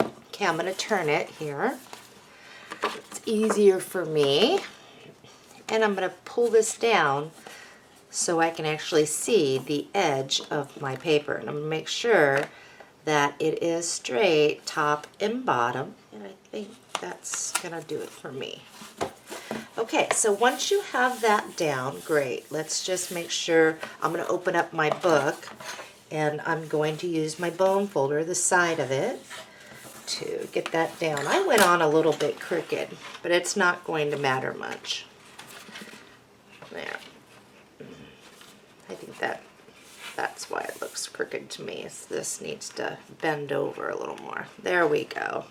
Okay, I'm going to turn it here. It's easier for me. And I'm going to pull this down so I can actually see the edge of my paper. And I'm going to make sure that it is straight top and bottom. And I think that's going to do it for me. Okay, so once you have that down, great. Let's just make sure. I'm going to open up my book, and I'm going to use my bone folder, the side of it, to get that down. I went on a little bit crooked, but it's not going to matter much. There. I think that's why it looks crooked to me. This needs to bend over a little more. There we go.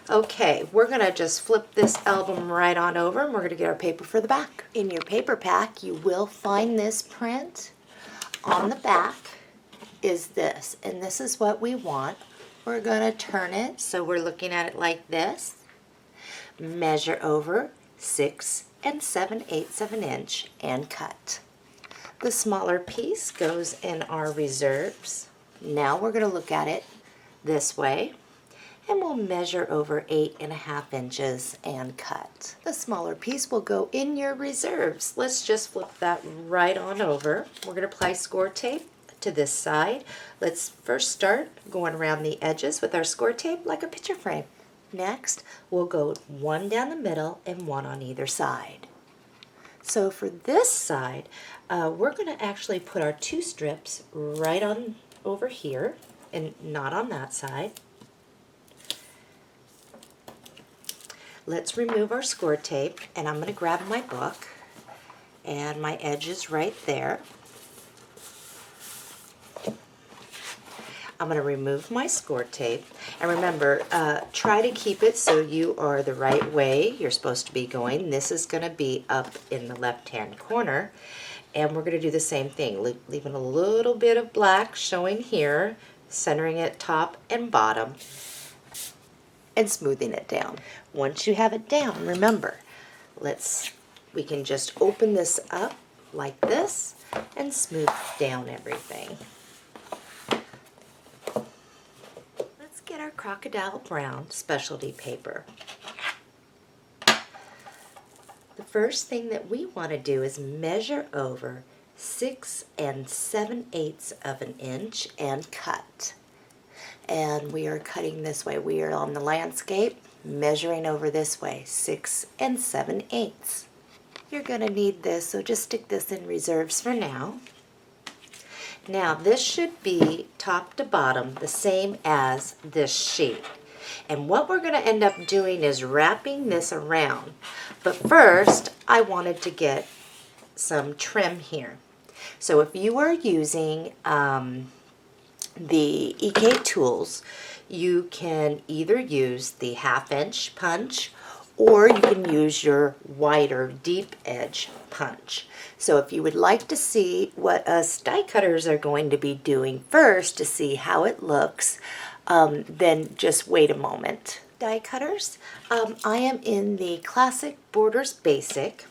Okay, we're going to just flip this album right on over, and we're going to get our paper for the back. In your paper pack, you will find this print. On the back is this, and this is what we want. We're going to turn it so we're looking at it like this. Measure over 6 7/8 of an inch and cut. The smaller piece goes in our reserves. Now we're going to look at it this way, and we'll measure over 8.5 inches and cut. The smaller piece will go in your reserves. Let's just flip that right on over. We're going to apply Scor tape to this side. Let's first start going around the edges with our Scor tape like a picture frame. Next, we'll go one down the middle and one on either side. So for this side, we're going to actually put our 2 strips right on over here and not on that side. Let's remove our Scor tape, and I'm going to grab my book, and my edge is right there. I'm going to remove my Scor tape, and remember, try to keep it so you are the right way you're supposed to be going. This is going to be up in the left-hand corner, and we're going to do the same thing, leaving a little bit of black showing here, centering it top and bottom, and smoothing it down. Once you have it down, remember, we can just open this up like this and smooth down everything. Let's get our Crocodile Brown specialty paper. The first thing that we want to do is measure over 6 7/8 of an inch and cut. And we are cutting this way. We are on the landscape, measuring over this way, 6 7/8. You're going to need this, so just stick this in reserves for now. Now this should be top to bottom the same as this sheet. And what we're going to end up doing is wrapping this around. But first, I wanted to get some trim here. So if you are using the EK tools, you can either use the 1/2 inch punch, or you can use your wider deep edge punch. So if you would like to see what us die cutters are going to be doing first to see how it looks, then just wait a moment. Die cutters, I am in the Classic Borders Basic,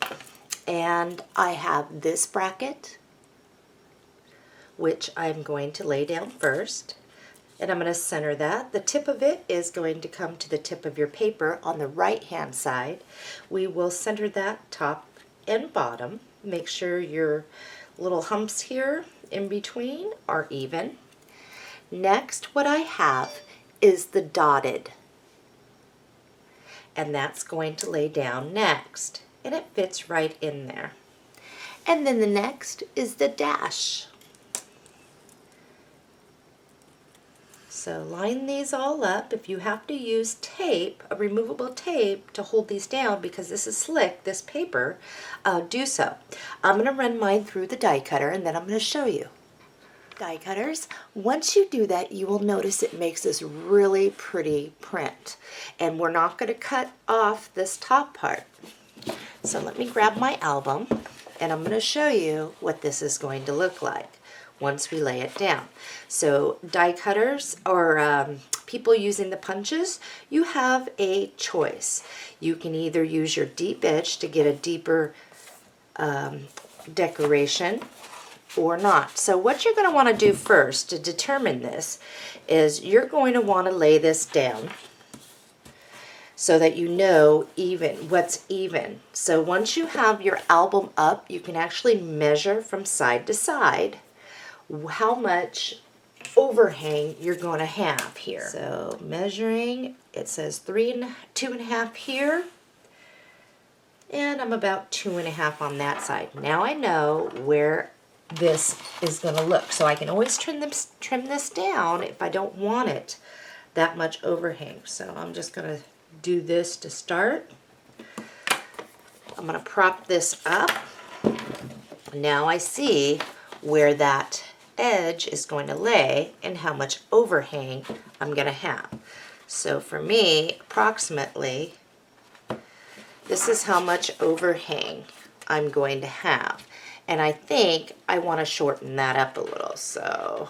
and I have this bracket, which I'm going to lay down first, and I'm going to center that. The tip of it is going to come to the tip of your paper on the right hand side. We will center that top and bottom. Make sure your little humps here in between are even. Next, what I have is the dotted, and that's going to lay down next, and it fits right in there. And then the next is the dash. So line these all up. If you have to use tape, a removable tape, to hold these down because this is slick, this paper, do so. I'm going to run mine through the die cutter, and then I'm going to show you. die cutters. Once you do that, you will notice it makes this really pretty print. And we're not going to cut off this top part. So let me grab my album, and I'm going to show you what this is going to look like once we lay it down. So die cutters or people using the punches, you have a choice. You can either use your deep edge to get a deeper decoration or not. So what you're going to want to do first to determine this is you're going to want to lay this down so that you know what's even. So once you have your album up, you can actually measure from side to side how much overhang you're going to have here. So measuring, it says 2.5 here, and I'm about 2.5 on that side. Now I know where this is going to look, so I can always trim this down if I don't want it that much overhang. So I'm just going to do this to start. I'm going to prop this up. Now I see where that edge is going to lay and how much overhang I'm going to have. So for me, approximately, this is how much overhang I'm going to have. And I think I want to shorten that up a little. So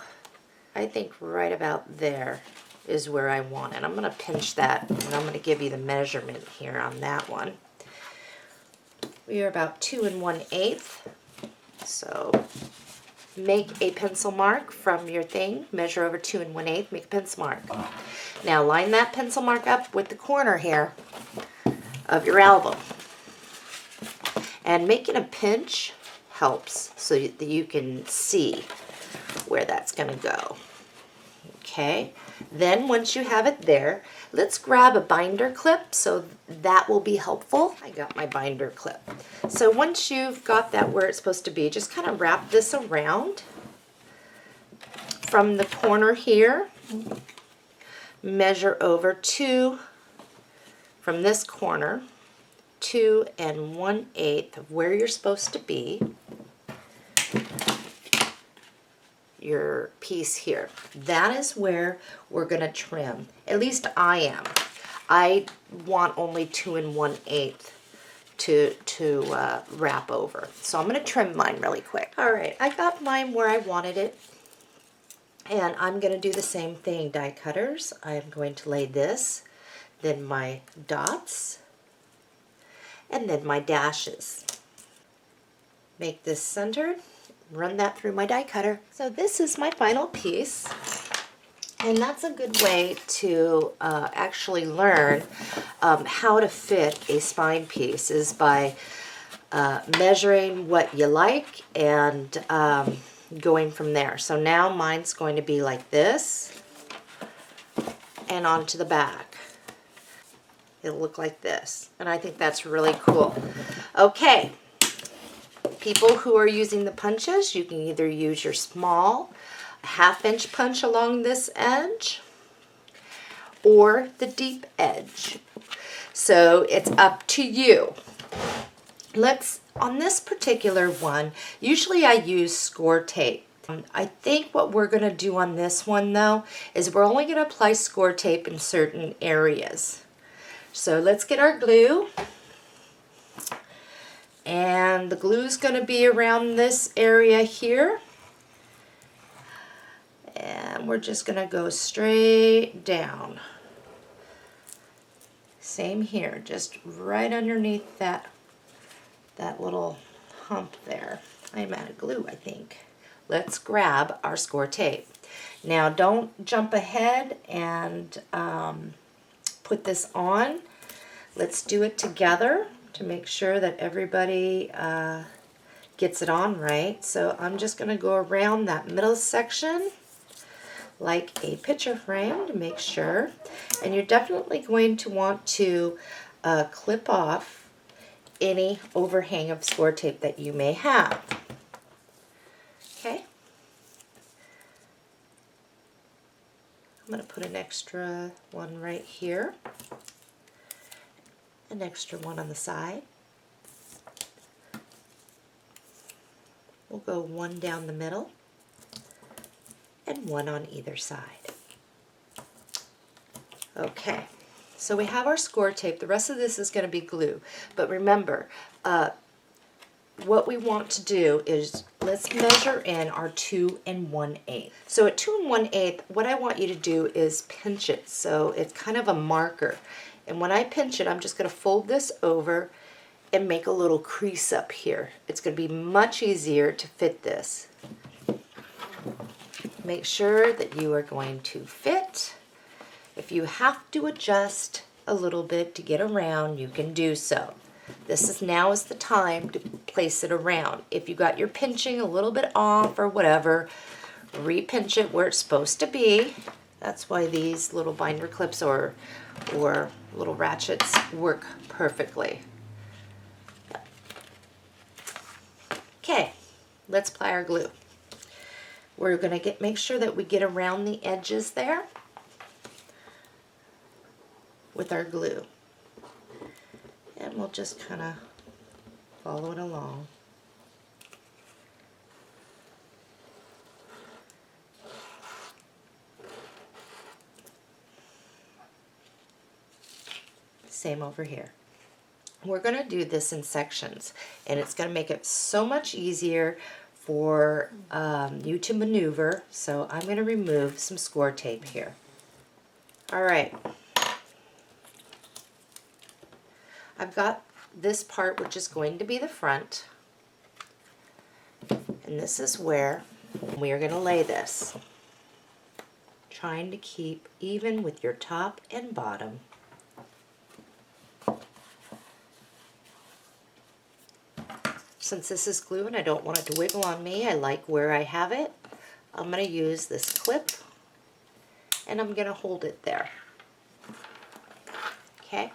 I think right about there is where I want it. I'm going to pinch that, and I'm going to give you the measurement here on that one. We are about 2 1/8. So make a pencil mark from your thing, measure over 2 1/8, make a pencil mark. Now line that pencil mark up with the corner here of your album. And making a pinch helps so that you can see where that's going to go. Okay, then once you have it there, let's grab a binder clip, so that will be helpful. I got my binder clip. So once you've got that where it's supposed to be, just kind of wrap this around from the corner here, measure over 2 from this corner, 2 1/8 of where you're supposed to be, your piece here. That is where we're going to trim. At least I am. I want only 2 1/8 to wrap over. So I'm going to trim mine really quick. All right, I got mine where I wanted it. And I'm going to do the same thing, die cutters. I'm going to lay this, then my dots, and then my dashes. Make this centered. Run that through my die cutter. So this is my final piece, and that's a good way to actually learn how to fit a spine piece, is by measuring what you like and going from there. So now mine's going to be like this and onto the back. It'll look like this, and I think that's really cool. Okay. People who are using the punches, you can either use your small 1/2-inch punch along this edge or the deep edge. So it's up to you. On this particular one, usually I use Scor tape. I think what we're going to do on this one though is we're only going to apply Scor tape in certain areas. So let's get our glue. And the glue is going to be around this area here. And we're just going to go straight down. Same here, just right underneath that little hump there. I'm out of glue, I think. Let's grab our Scor tape. Now don't jump ahead and put this on. Let's do it together to make sure that everybody gets it on right. So I'm just going to go around that middle section like a picture frame to make sure. And you're definitely going to want to clip off any overhang of Scor tape that you may have. Okay. I'm going to put an extra one right here. An extra one on the side. We'll go one down the middle. and one on either side. Okay, so we have our Scor tape. The rest of this is going to be glue. But remember, what we want to do is let's measure in our 2 1/8. So at 2 1/8, what I want you to do is pinch it. So it's kind of a marker. And when I pinch it, I'm just going to fold this over and make a little crease up here. It's going to be much easier to fit this. Make sure that you are going to fit. If you have to adjust a little bit to get around, you can do so. Now is the time to place it around. If you got your pinching a little bit off or whatever, re-pinch it where it's supposed to be. That's why these little binder clips or little ratchets work perfectly. Okay, let's apply our glue. We're going to make sure that we get around the edges there with our glue. And we'll just kind of follow it along. Same over here. We're going to do this in sections, and it's going to make it so much easier for you to maneuver. So I'm going to remove some Scor tape here. All right. I've got this part, which is going to be the front, and this is where we are going to lay this, trying to keep even with your top and bottom. Since this is glue and I don't want it to wiggle on me, I like where I have it. I'm going to use this clip and I'm going to hold it there. Okay.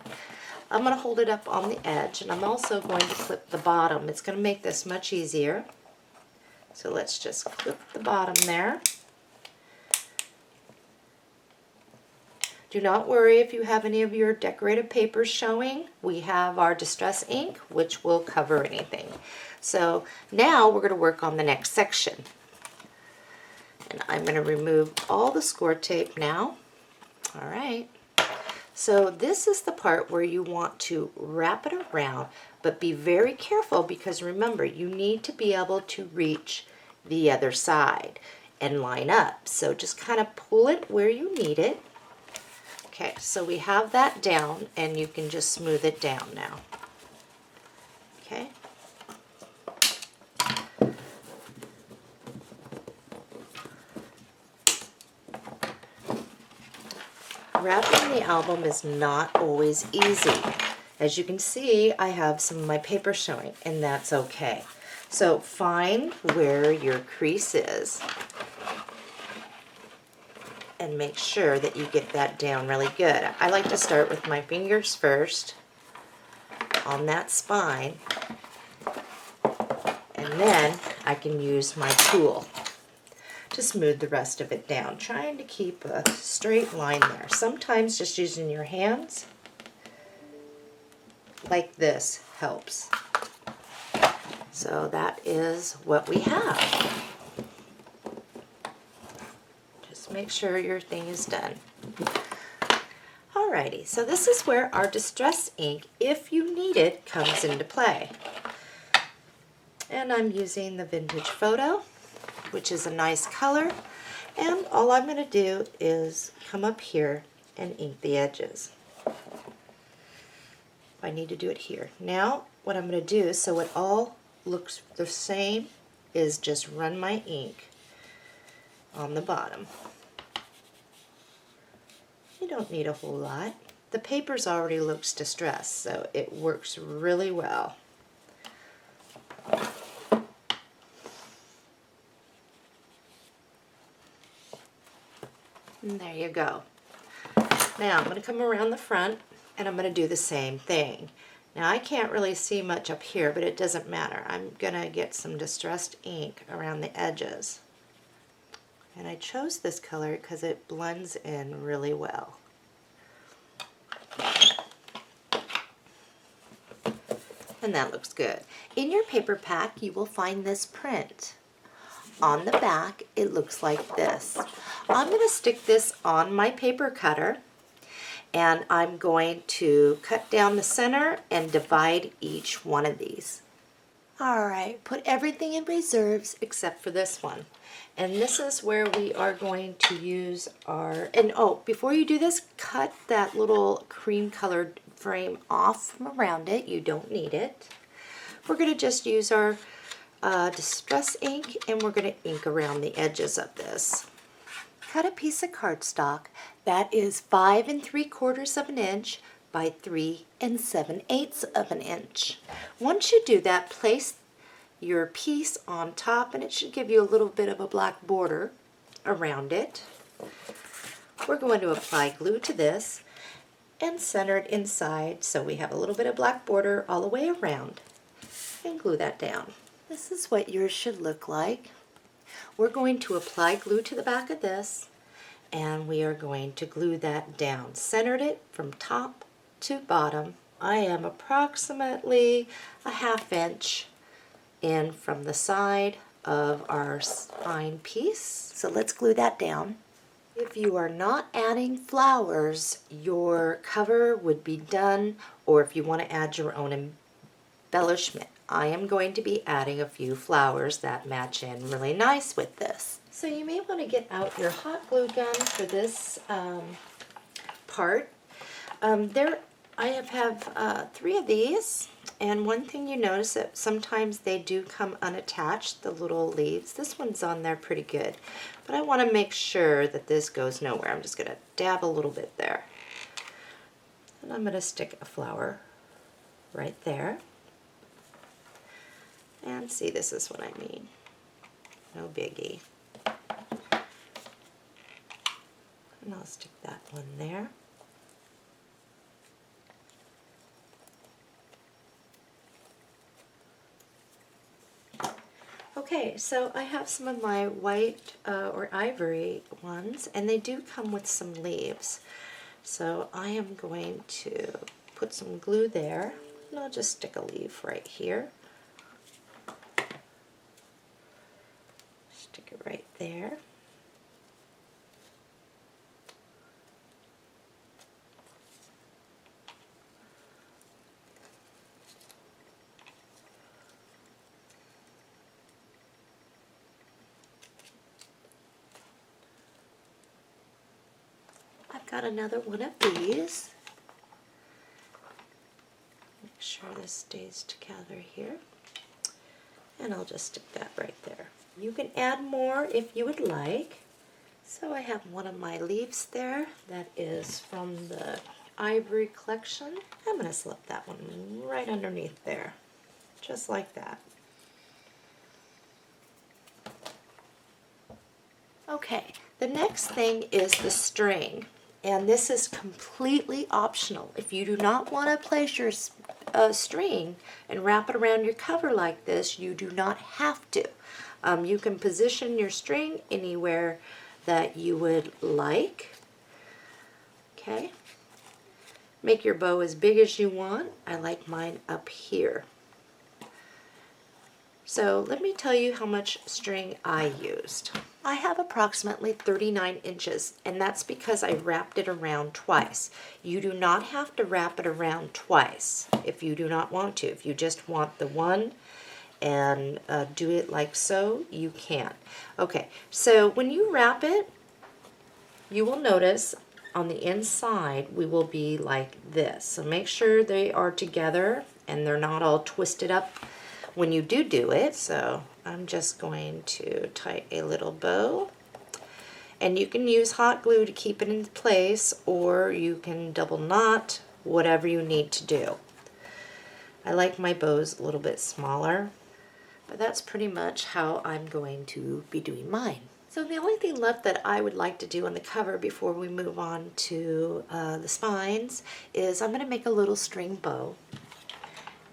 I'm going to hold it up on the edge, and I'm also going to clip the bottom. It's going to make this much easier. So let's just clip the bottom there. Do not worry if you have any of your decorative papers showing. We have our distress ink, which will cover anything. So now we're going to work on the next section. And I'm going to remove all the Scor tape now. All right. So this is the part where you want to wrap it around, but be very careful because remember, you need to be able to reach the other side and line up. So just kind of pull it where you need it. Okay, so we have that down, and you can just smooth it down now. Okay. Wrapping the album is not always easy. As you can see, I have some of my paper showing, and that's okay. So find where your crease is and make sure that you get that down really good. I like to start with my fingers first on that spine, and then I can use my tool to smooth the rest of it down, trying to keep a straight line there. Sometimes just using your hands like this helps. So that is what we have. Just make sure your thing is done. Alrighty, so this is where our distress ink, if you need it, comes into play. And I'm using the Vintage Photo, which is a nice color, and all I'm going to do is come up here and ink the edges. I need to do it here. Now what I'm going to do, so it all looks the same, is just run my ink on the bottom. You don't need a whole lot. The paper's already looks distressed, so it works really well. And there you go. Now I'm going to come around the front and I'm going to do the same thing. Now I can't really see much up here, but it doesn't matter. I'm going to get some distressed ink around the edges. And I chose this color because it blends in really well. And that looks good. In your paper pack, you will find this print. on the back, it looks like this. I'm going to stick this on my paper cutter, and I'm going to cut down the center and divide each one of these. All right, put everything in reserves except for this one. And this is where we are going to use our, and oh, before you do this, cut that little cream colored frame off from around it. You don't need it. We're going to just use our Distress ink, and we're going to ink around the edges of this. Cut a piece of cardstock that is 5 3/4 of an inch by 3 7/8 of an inch. Once you do that, place your piece on top, and it should give you a little bit of a black border around it. We're going to apply glue to this and center it inside so we have a little bit of black border all the way around, and glue that down. This is what yours should look like. We're going to apply glue to the back of this, and we are going to glue that down. Centered it from top to bottom. I am approximately a 1/2 inch in from the side of our spine piece. So let's glue that down. If you are not adding flowers, your cover would be done, or if you want to add your own embellishment. I am going to be adding a few flowers that match in really nice with this. So you may want to get out your hot glue gun for this part. I have 3 of these, and one thing you notice that sometimes they do come unattached, the little leaves. This one's on there pretty good, but I want to make sure that this goes nowhere. I'm just going to dab a little bit there. And I'm going to stick a flower right there. And see, this is what I mean. No biggie. And I'll stick that one there. Okay, so I have some of my white or ivory ones, and they do come with some leaves. So I am going to put some glue there, and I'll just stick a leaf right here. Stick it right there. I've got another one of these. Make sure this stays together here. And I'll just stick that right there. You can add more if you would like. So I have one of my leaves there that is from the ivory collection. I'm going to slip that one right underneath there, just like that. Okay, the next thing is the string, and this is completely optional. If you do not want to place your string and wrap it around your cover like this, you do not have to. You can position your string anywhere that you would like. Okay. Make your bow as big as you want. I like mine up here. So let me tell you how much string I used. I have approximately 39 inches, and that's because I wrapped it around twice. You do not have to wrap it around twice if you do not want to. If you just want the one and do it like so, you can. Okay, so when you wrap it, you will notice on the inside we will be like this. So make sure they are together and they're not all twisted up when you do it. So I'm just going to tie a little bow, and you can use hot glue to keep it in place, or you can double knot, whatever you need to do. I like my bows a little bit smaller, but that's pretty much how I'm going to be doing mine. So the only thing left that I would like to do on the cover before we move on to the spines is I'm going to make a little string bow.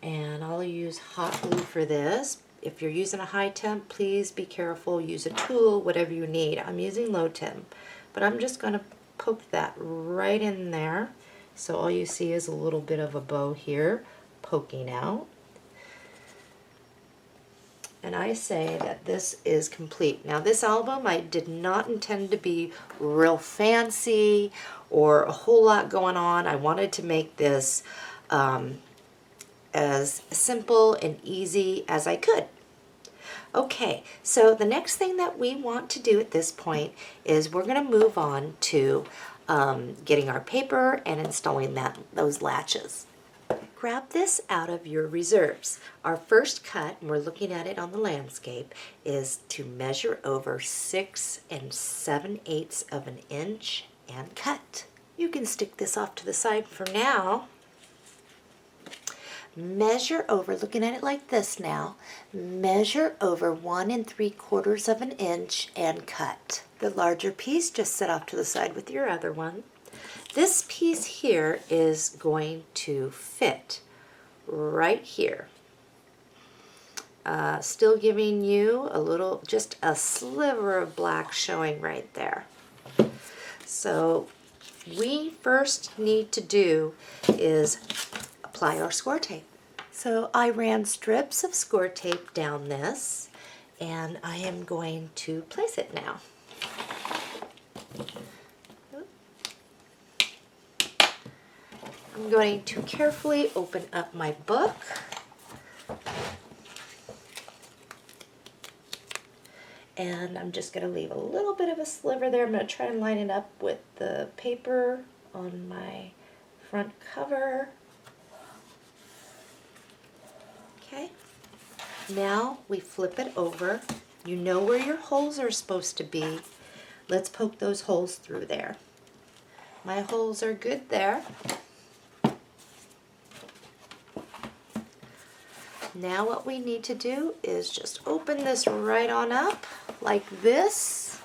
And I'll use hot glue for this. If you're using a high temp, please be careful. Use a tool, whatever you need. I'm using low temp, but I'm just going to poke that right in there. So all you see is a little bit of a bow here poking out. and I say that this is complete. Now this album I did not intend to be real fancy or a whole lot going on. I wanted to make this as simple and easy as I could. Okay, so the next thing that we want to do at this point is we're going to move on to getting our paper and installing those latches. Grab this out of your reserves. Our first cut, and we're looking at it on the landscape, is to measure over 6 7/8 of an inch and cut. You can stick this off to the side for now. Measure over, looking at it like this now, measure over 1 3/4 of an inch and cut. The larger piece just set off to the side with your other one. This piece here is going to fit right here. Still giving you a little, just a sliver of black showing right there. So we first need to do is apply our Scor tape. So I ran strips of Scor tape down this, and I am going to place it now. I'm going to carefully open up my book. And I'm just going to leave a little bit of a sliver there. I'm going to try and line it up with the paper on my front cover. Okay. Now we flip it over. You know where your holes are supposed to be. Let's poke those holes through there. My holes are good there. Now what we need to do is just open this right on up like this.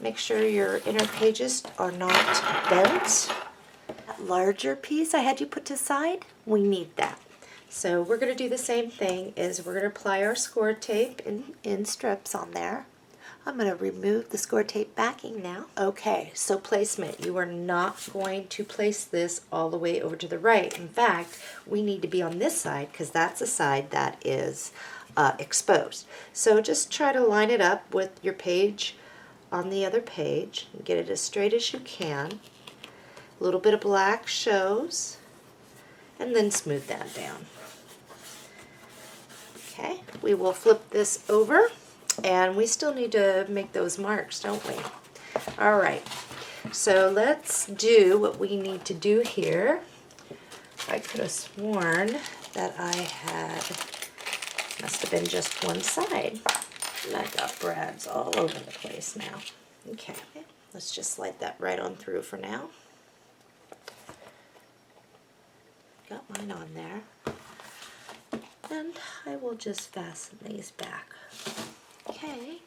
Make sure your inner pages are not bent. That larger piece I had you put to the side, we need that. So we're going to do the same thing, is we're going to apply our Scor tape in strips on there. I'm going to remove the Scor tape backing now. Okay, so placement. You are not going to place this all the way over to the right. In fact, we need to be on this side because that's the side that is exposed. So just try to line it up with your page on the other page and get it as straight as you can. A little bit of black shows, and then smooth that down. Okay, we will flip this over. And we still need to make those marks, don't we? All right, so let's do what we need to do here. I could have sworn that I had, must have been just one side. And I got brads all over the place now. Okay, let's just slide that right on through for now. Got mine on there. And I will just fasten these back. Okay,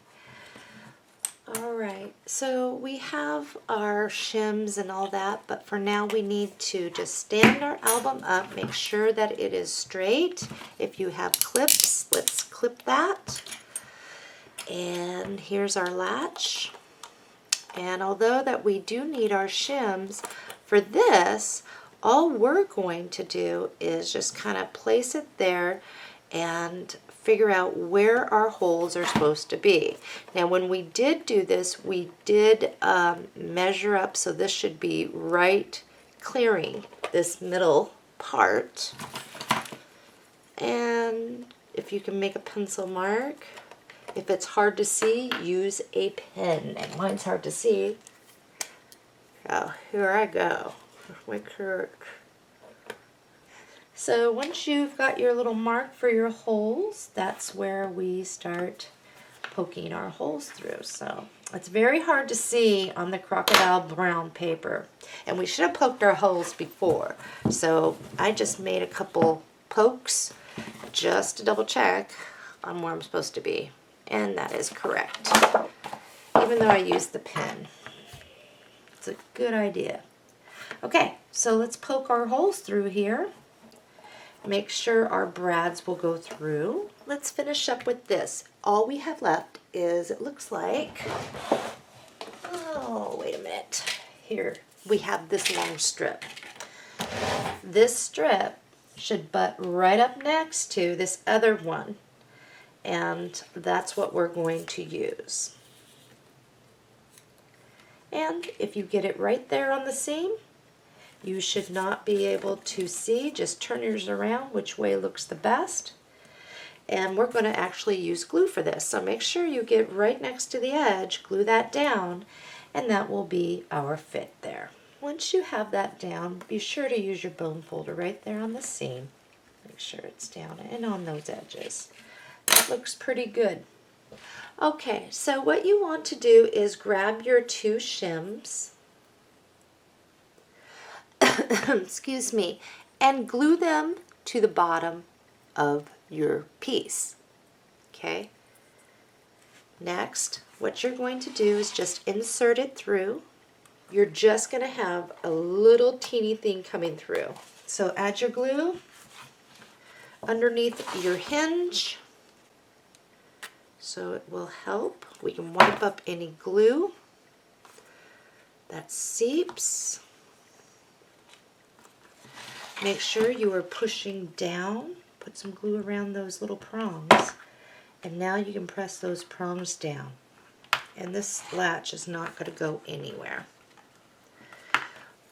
all right, so we have our shims and all that, but for now we need to just stand our album up, make sure that it is straight. If you have clips, let's clip that. And here's our latch. And although that we do need our shims, for this, all we're going to do is just kind of place it there and figure out where our holes are supposed to be. Now when we did do this, we did measure up, so this should be right clearing this middle part. And if you can make a pencil mark, if it's hard to see, use a pen. And mine's hard to see. Oh, here I go. My curve. So once you've got your little mark for your holes, that's where we start poking our holes through. So it's very hard to see on the Crocodile Brown paper. And we should have poked our holes before. So I just made a couple pokes just to double check on where I'm supposed to be. And that is correct. Even though I used the pen. It's a good idea. Okay, so let's poke our holes through here. Make sure our brads will go through. Let's finish up with this. All we have left is, it looks like, oh, wait a minute. Here, we have this long strip. This strip should butt right up next to this other one. and that's what we're going to use. And if you get it right there on the seam, you should not be able to see. Just turn yours around which way looks the best. And we're going to actually use glue for this. So make sure you get right next to the edge, glue that down, and that will be our fit there. Once you have that down, be sure to use your bone folder right there on the seam. Make sure it's down and on those edges. That looks pretty good. Okay, so what you want to do is grab your two shims, excuse me, and glue them to the bottom of your piece. Okay. Next, what you're going to do is just insert it through. You're just going to have a little teeny thing coming through. So add your glue underneath your hinge, so it will help. We can wipe up any glue that seeps. Make sure you are pushing down. Put some glue around those little prongs, and now you can press those prongs down. And this latch is not going to go anywhere.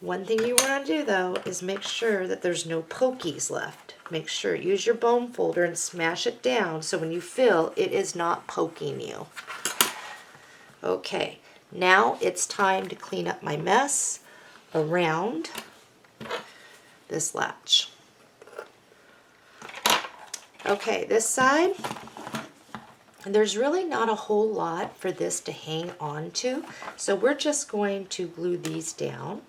One thing you want to do though is make sure that there's no pokies left. Make sure, use your bone folder and smash it down so when you fill, it is not poking you. Okay, now it's time to clean up my mess around this latch. Okay, this side, there's really not a whole lot for this to hang on to, so we're just going to glue these down.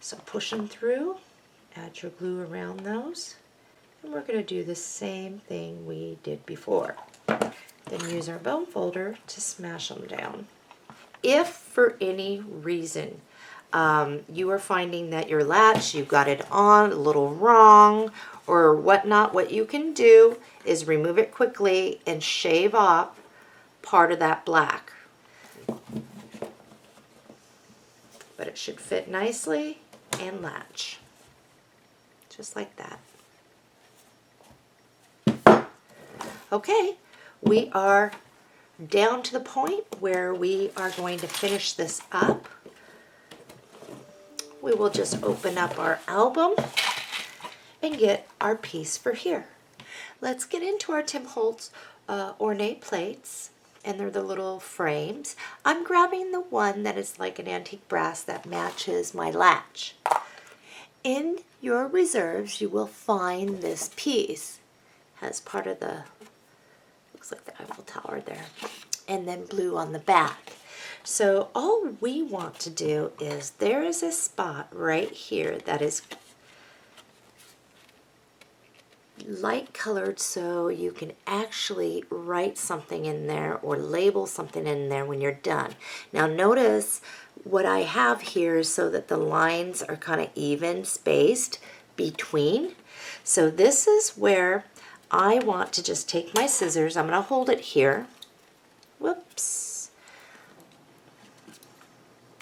So push them through, add your glue around those, and we're going to do the same thing we did before. Then use our bone folder to smash them down. If for any reason you are finding that your latch, you got it on a little wrong or whatnot, what you can do is remove it quickly and shave off part of that black. But it should fit nicely and latch, just like that. Okay, we are down to the point where we are going to finish this up. We will just open up our album and get our piece for here. Let's get into our Tim Holtz Ornate plates, and they're the little frames. I'm grabbing the one that is like an antique brass that matches my latch. In your reserves, you will find this piece. Has part of the, looks like the Eiffel Tower there, and then blue on the back. So all we want to do is, there is a spot right here that is light colored, so you can actually write something in there or label something in there when you're done. Now notice what I have here is so that the lines are kind of even spaced between. So this is where I want to just take my scissors. I'm going to hold it here. Whoops.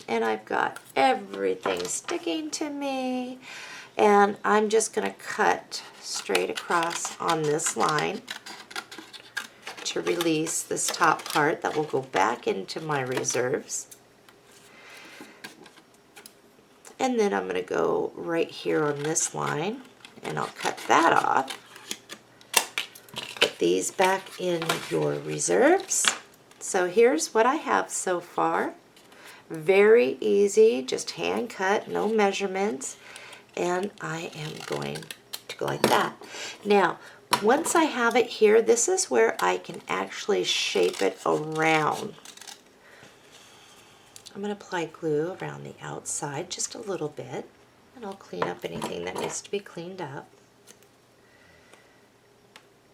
And I've got everything sticking to me. And I'm just going to cut straight across on this line to release this top part that will go back into my reserves. And then I'm going to go right here on this line and I'll cut that off. Put these back in your reserves. So here's what I have so far. Very easy, just hand cut, no measurements. And I am going to go like that. Now, once I have it here, this is where I can actually shape it around. I'm going to apply glue around the outside just a little bit, and I'll clean up anything that needs to be cleaned up.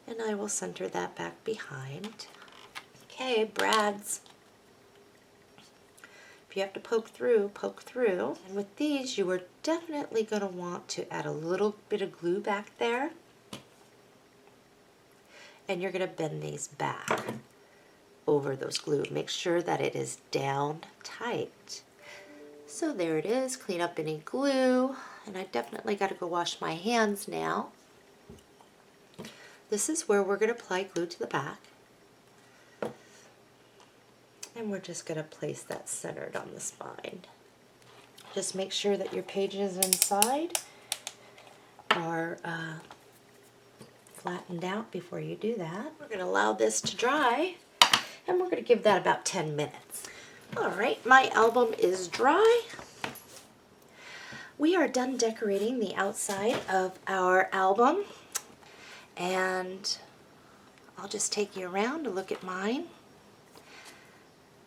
And I will center that back behind. Okay, brads. If you have to poke through, poke through. And with these, you are definitely going to want to add a little bit of glue back there. And you're going to bend these back over those glue. Make sure that it is down tight. So there it is. Clean up any glue. And I definitely got to go wash my hands now. this is where we're going to apply glue to the back. And we're just going to place that centered on the spine. Just make sure that your pages inside are flattened out before you do that. We're going to allow this to dry, and we're going to give that about 10 minutes. All right, my album is dry. We are done decorating the outside of our album, and I'll just take you around to look at mine.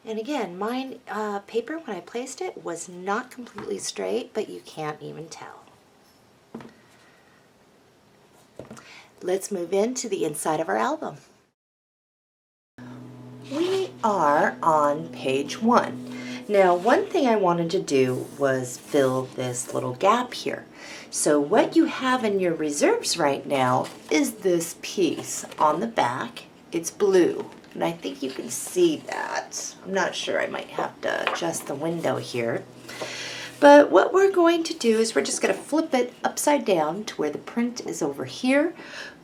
And again, mine paper, when I placed it, was not completely straight, but you can't even tell. Let's move into the inside of our album. We are on page 1. Now, one thing I wanted to do was fill this little gap here. So what you have in your reserves right now is this piece on the back. It's blue. And I think you can see that. I'm not sure, I might have to adjust the window here. But what we're going to do is we're just going to flip it upside down to where the print is over here.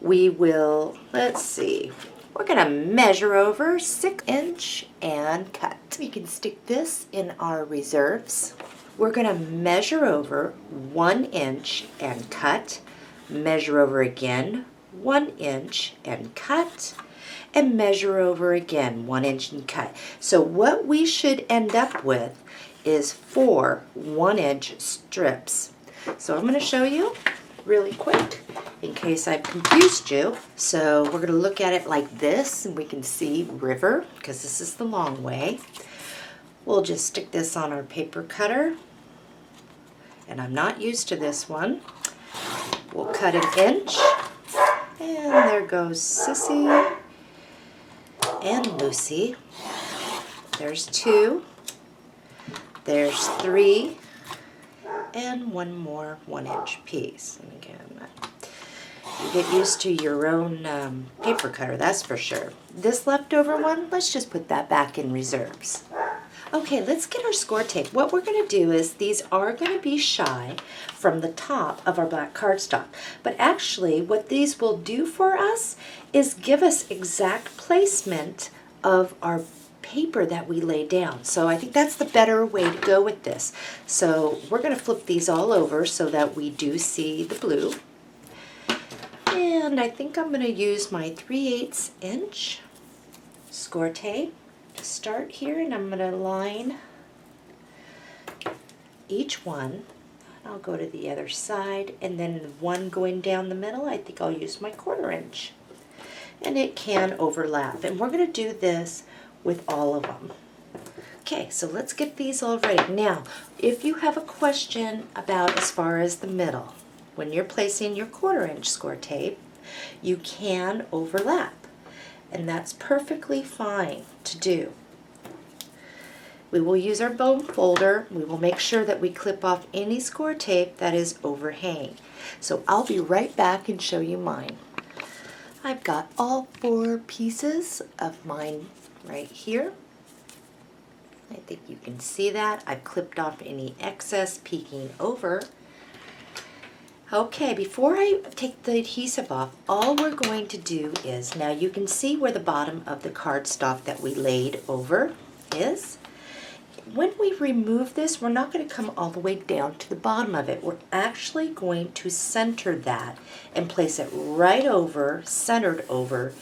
We will, let's see, we're going to measure over 6 inch and cut. We can stick this in our reserves. We're going to measure over 1 inch and cut, measure over again 1 inch and cut, and measure over again 1 inch and cut. So what we should end up with is 4 1-inch strips. So I'm going to show you really quick in case I've confused you. So we're going to look at it like this, and we can see river because this is the long way. We'll just stick this on our paper cutter, and I'm not used to this one. We'll cut 1 inch, and there goes Sissy and Lucy. There's 2, there's 3, and 1 more 1-inch piece. And again, you get used to your own paper cutter, that's for sure. This leftover one, let's just put that back in reserves. Okay, let's get our score tape. What we're going to do is these are going to be shy from the top of our black cardstock. But actually, what these will do for us is give us exact placement of our paper that we lay down. So I think that's the better way to go with this. So we're going to flip these all over so that we do see the blue. And I think I'm going to use my 3/8 inch score tape to start here, and I'm going to line each one. I'll go to the other side, and then one going down the middle, I think I'll use my 1/4 inch. And it can overlap, and we're going to do this with all of them. Okay, so let's get these all ready. Now, if you have a question about as far as the middle, when you're placing your 1/4 inch score tape, you can overlap, and that's perfectly fine to do. We will use our bone folder. We will make sure that we clip off any score tape that is overhang. So I'll be right back and show you mine. I've got all 4 pieces of mine right here. I think you can see that. I've clipped off any excess peeking over. Okay, before I take the adhesive off, all we're going to do is, now you can see where the bottom of the cardstock that we laid over is. When we remove this, we're not going to come all the way down to the bottom of it. We're actually going to center that and place it right over, centered over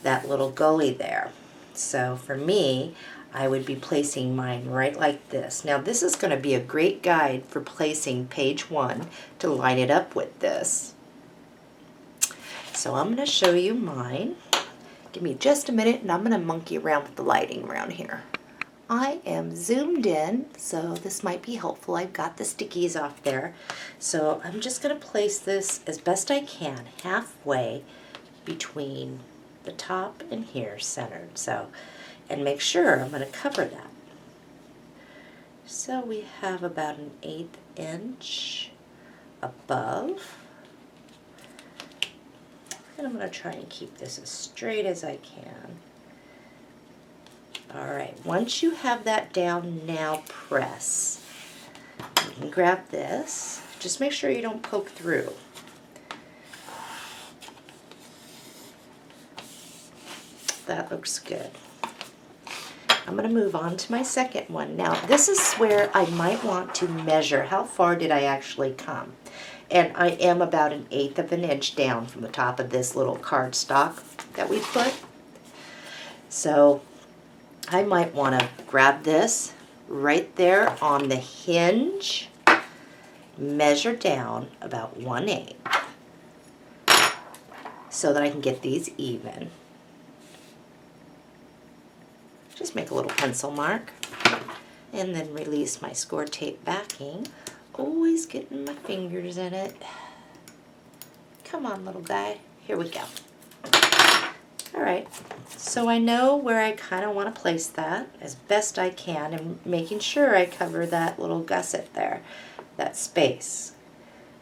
that little gully there. So for me, I would be placing mine right like this. Now this is going to be a great guide for placing page 1 to line it up with this. So I'm going to show you mine. Give me just a minute and I'm going to monkey around with the lighting around here. I am zoomed in, so this might be helpful. I've got the stickies off there. So I'm just going to place this as best I can halfway between the top and here centered. So, and make sure I'm going to cover that. So we have about 1/8 inch above. And I'm going to try and keep this as straight as I can. All right, once you have that down, now press. You can grab this. Just make sure you don't poke through. That looks good. I'm going to move on to my second one. Now, this is where I might want to measure how far did I actually come. And I am about 1/8 of an inch down from the top of this little cardstock that we put. So I might want to grab this right there on the hinge, measure down about 1/8 so that I can get these even. Just make a little pencil mark and then release my Scor tape backing. Always getting my fingers in it. Come on, little guy. Here we go. All right, so I know where I kind of want to place that as best I can, and making sure I cover that little gusset there, that space.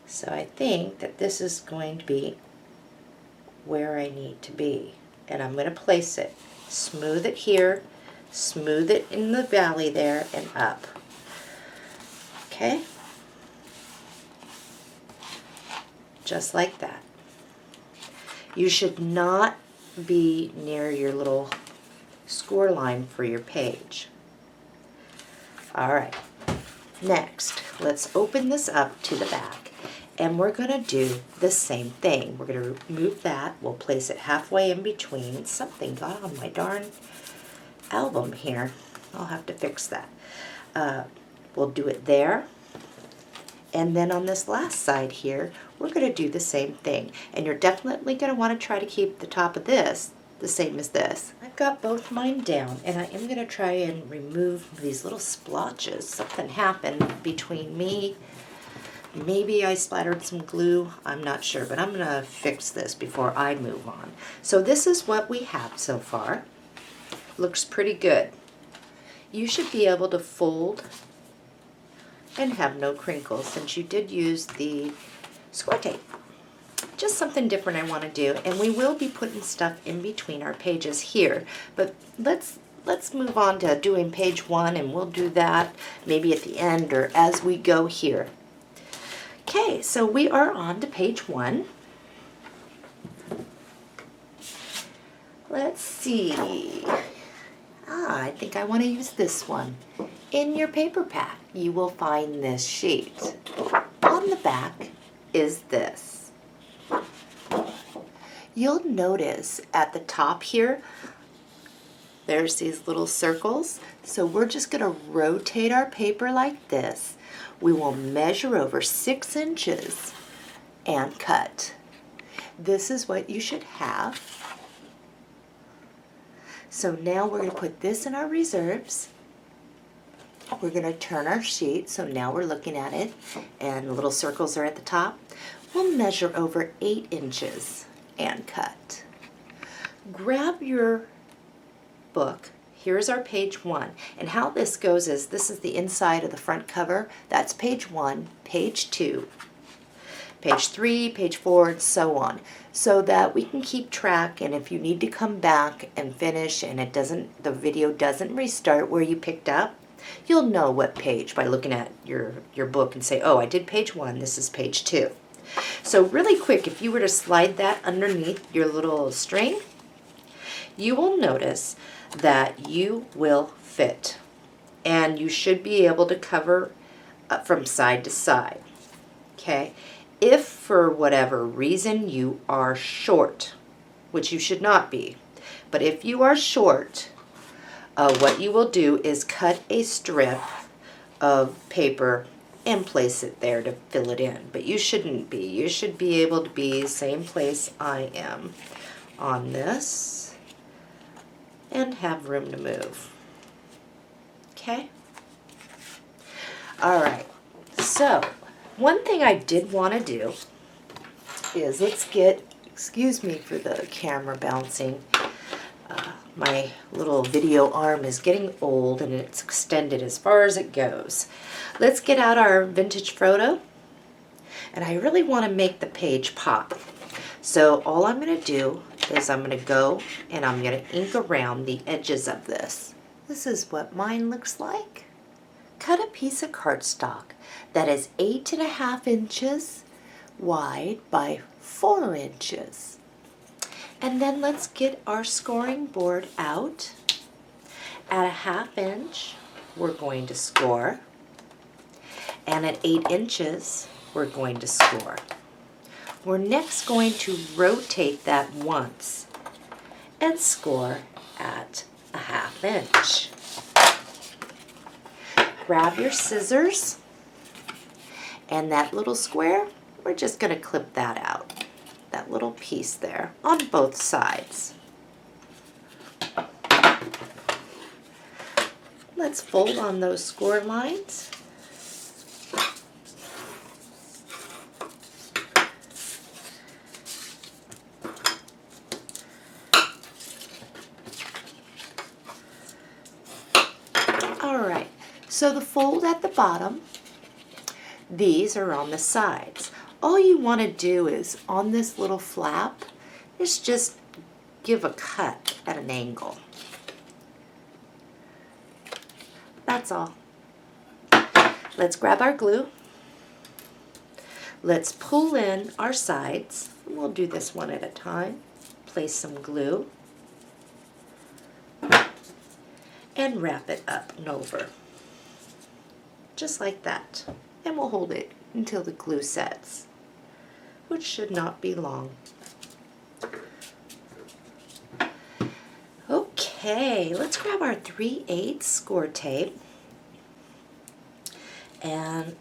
So I think that this is going to be where I need to be, and I'm going to place it. Smooth it here, smooth it in the valley there, and up. Okay? Just like that. You should not be near your little score line for your page. All right, next, let's open this up to the back, and we're going to do the same thing. We're going to remove that. We'll place it halfway in between. Something got on my darn album here. I'll have to fix that. We'll do it there. And then on this last side here, we're going to do the same thing. And you're definitely going to want to try to keep the top of this the same as this. I've got both mine down, and I am going to try and remove these little splotches. Something happened between me. Maybe I splattered some glue. I'm not sure, but I'm going to fix this before I move on. So this is what we have so far. Looks pretty good. You should be able to fold and have no crinkles since you did use the Scor tape. Just something different I want to do, and we will be putting stuff in between our pages here, but let's move on to doing page 1, and we'll do that maybe at the end or as we go here. Okay, so we are on to page 1. Let's see. I think I want to use this one. In your paper pack, you will find this sheet. On the back is this. You'll notice at the top here, there's these little circles. So we're just going to rotate our paper like this. We will measure over 6 inches and cut. This is what you should have. So now we're going to put this in our reserves. We're going to turn our sheet, so now we're looking at it, and the little circles are at the top. We'll measure over 8 inches and cut. Grab your book. Here's our page 1, and how this goes is this is the inside of the front cover. That's page 1, page 2, page 3, page 4, and so on, so that we can keep track, and if you need to come back and finish and the video doesn't restart where you picked up, you'll know what page by looking at your book and say, oh, I did page 1, this is page 2. So really quick, if you were to slide that underneath your little string, you will notice that you will fit, and you should be able to cover from side to side. Okay, if for whatever reason you are short, which you should not be, but if you are short, what you will do is cut a strip of paper and place it there to fill it in. But you shouldn't be. You should be able to be the same place I am on this and have room to move. Okay? All right. So one thing I did want to do is let's get, excuse me for the camera bouncing, my little video arm is getting old and it's extended as far as it goes. Let's get out our vintage photo, and I really want to make the page pop. So all I'm going to do is I'm going to go and I'm going to ink around the edges of this. This is what mine looks like. Cut a piece of cardstock that is 8.5 inches wide by 4 inches. And then let's get our scoring board out. At a 1/2 inch, we're going to score. And at 8 inches, we're going to score. We're next going to rotate that once and score at a 1/2 inch. Grab your scissors, and that little square, we're just going to clip that out, that little piece there on both sides. Let's fold on those score lines. Alright, so the fold at the bottom, these are on the sides. All you want to do is, on this little flap, is just give a cut at an angle. That's all. Let's grab our glue. Let's pull in our sides. We'll do this one at a time. Place some glue and wrap it up and over. Just like that. And we'll hold it until the glue sets, which should not be long. Okay, let's grab our 3/8 score tape, and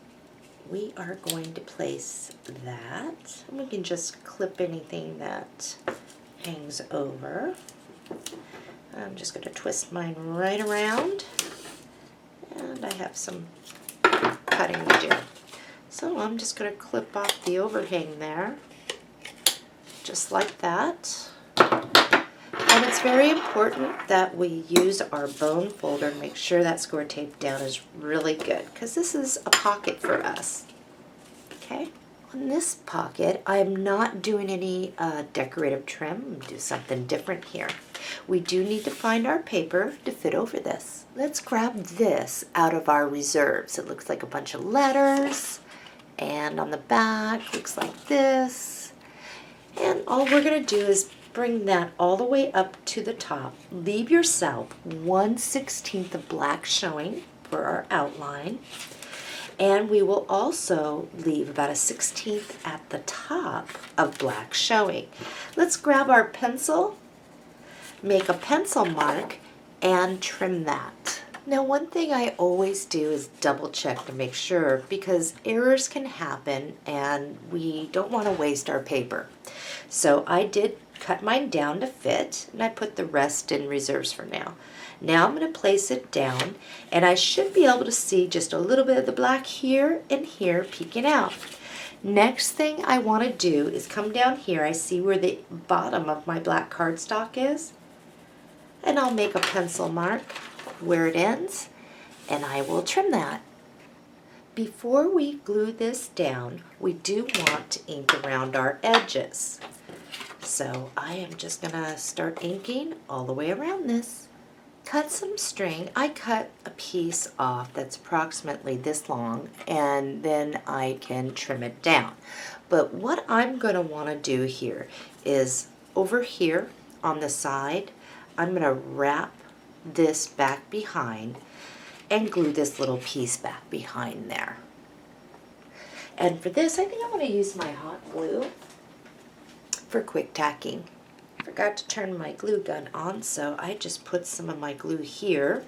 we are going to place that. We can just clip anything that hangs over. I'm just going to twist mine right around, and I have some cutting to do. So I'm just going to clip off the overhang there, just like that. And it's very important that we use our bone folder and make sure that score tape down is really good, because this is a pocket for us. Okay, on this pocket, I'm not doing any decorative trim. I'm going to do something different here. We do need to find our paper to fit over this. Let's grab this out of our reserves. It looks like a bunch of letters, and on the back looks like this. And all we're going to do is bring that all the way up to the top. Leave yourself 1/16 of black showing for our outline. And we will also leave about a 1/16 at the top of black showing. Let's grab our pencil, make a pencil mark, and trim that. Now, one thing I always do is double check to make sure, because errors can happen and we don't want to waste our paper. So I did cut mine down to fit, and I put the rest in reserves for now. Now I'm going to place it down, and I should be able to see just a little bit of the black here and here peeking out. Next thing I want to do is come down here. I see where the bottom of my black cardstock is, and I'll make a pencil mark where it ends, and I will trim that. Before we glue this down, we do want to ink around our edges. So I am just going to start inking all the way around this. Cut some string. I cut a piece off that's approximately this long, and then I can trim it down. But what I'm going to want to do here is over here on the side, I'm going to wrap this back behind and glue this little piece back behind there. And for this, I think I'm going to use my hot glue for quick tacking. I forgot to turn my glue gun on, so I just put some of my glue here,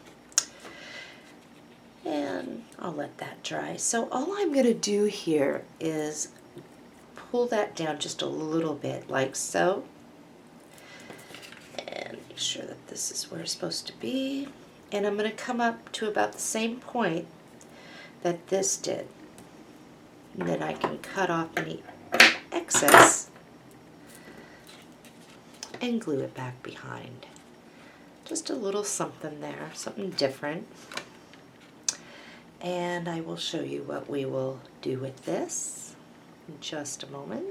and I'll let that dry. So all I'm going to do here is pull that down just a little bit, like so, and make sure that this is where it's supposed to be. And I'm going to come up to about the same point that this did, and then I can cut off any excess and glue it back behind. Just a little something there, something different. And I will show you what we will do with this in just a moment.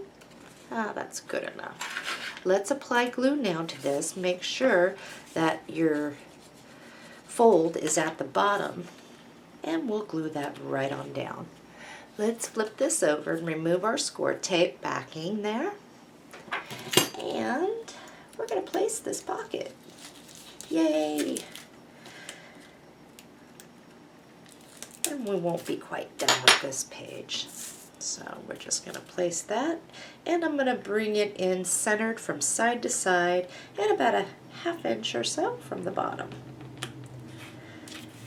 That's good enough. Let's apply glue now to this. Make sure that your fold is at the bottom, and we'll glue that right on down. Let's flip this over and remove our score tape backing there. And we're going to place this pocket. Yay! And we won't be quite done with this page. So we're just going to place that, and I'm going to bring it in centered from side to side and about a 1/2 inch or so from the bottom.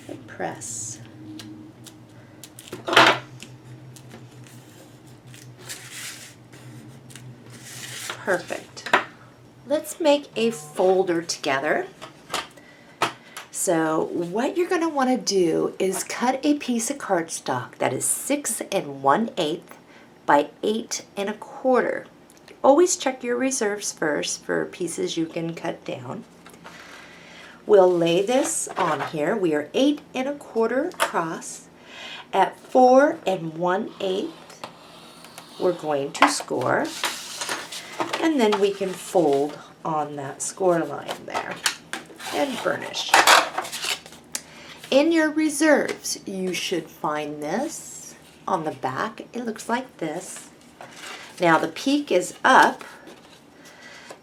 And press. Perfect. Let's make a folder together. So what you're going to want to do is cut a piece of cardstock that is 6 1/8 by 8 1/4. Always check your reserves first for pieces you can cut down. We'll lay this on here. We are 8 1/4 across. At 4 1/8, we're going to score, and then we can fold on that score line there and burnish. In your reserves, you should find this on the back. It looks like this. Now the peak is up,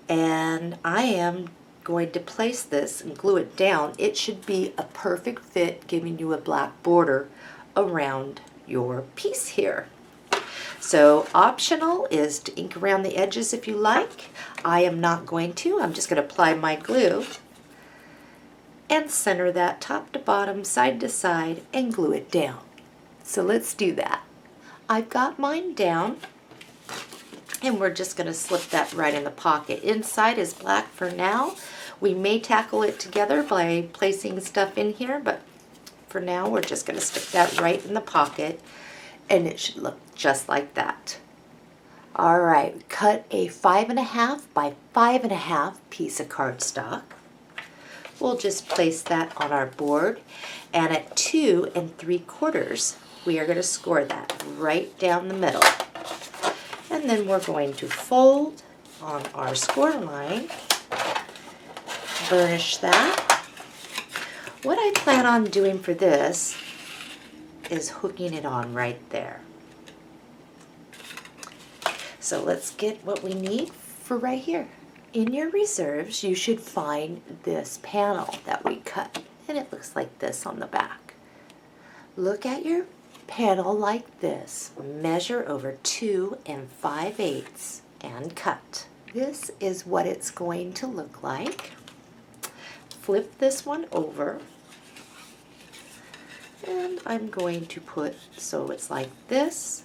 and I am going to place this and glue it down. It should be a perfect fit, giving you a black border around your piece here. So optional is to ink around the edges if you like. I am not going to. I'm just going to apply my glue and center that top to bottom, side to side, and glue it down. So let's do that. I've got mine down, and we're just going to slip that right in the pocket. Inside is black for now. We may tackle it together by placing stuff in here, but for now we're just going to stick that right in the pocket, and it should look just like that. All right, cut a 5 1/2 by 5 1/2 piece of cardstock. We'll just place that on our board, and at 2 3/4, we are going to score that right down the middle. And then we're going to fold on our score line, burnish that. What I plan on doing for this is hooking it on right there. So let's get what we need for right here. In your reserves, you should find this panel that we cut, and it looks like this on the back. Look at your panel like this. Measure over 2 5/8 and cut. This is what it's going to look like. Flip this one over, and I'm going to put, so it's like this,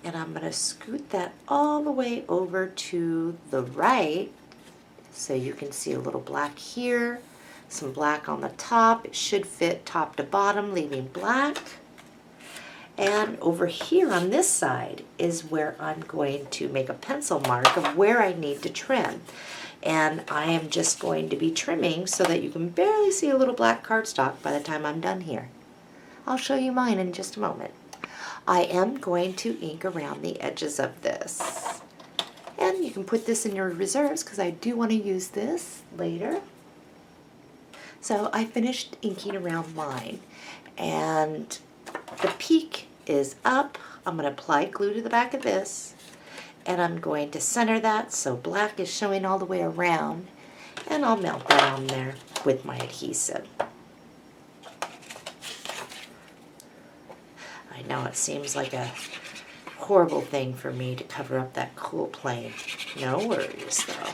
and I'm going to scoot that all the way over to the right so you can see a little black here, some black on the top. It should fit top to bottom, leaving black. And over here on this side is where I'm going to make a pencil mark of where I need to trim. And I am just going to be trimming so that you can barely see a little black cardstock by the time I'm done here. I'll show you mine in just a moment. I am going to ink around the edges of this. And you can put this in your reserves because I do want to use this later. So I finished inking around mine, and the peak is up. I'm going to apply glue to the back of this, and I'm going to center that so black is showing all the way around, and I'll melt that on there with my adhesive. I know it seems like a horrible thing for me to cover up that cool plane. No worries though.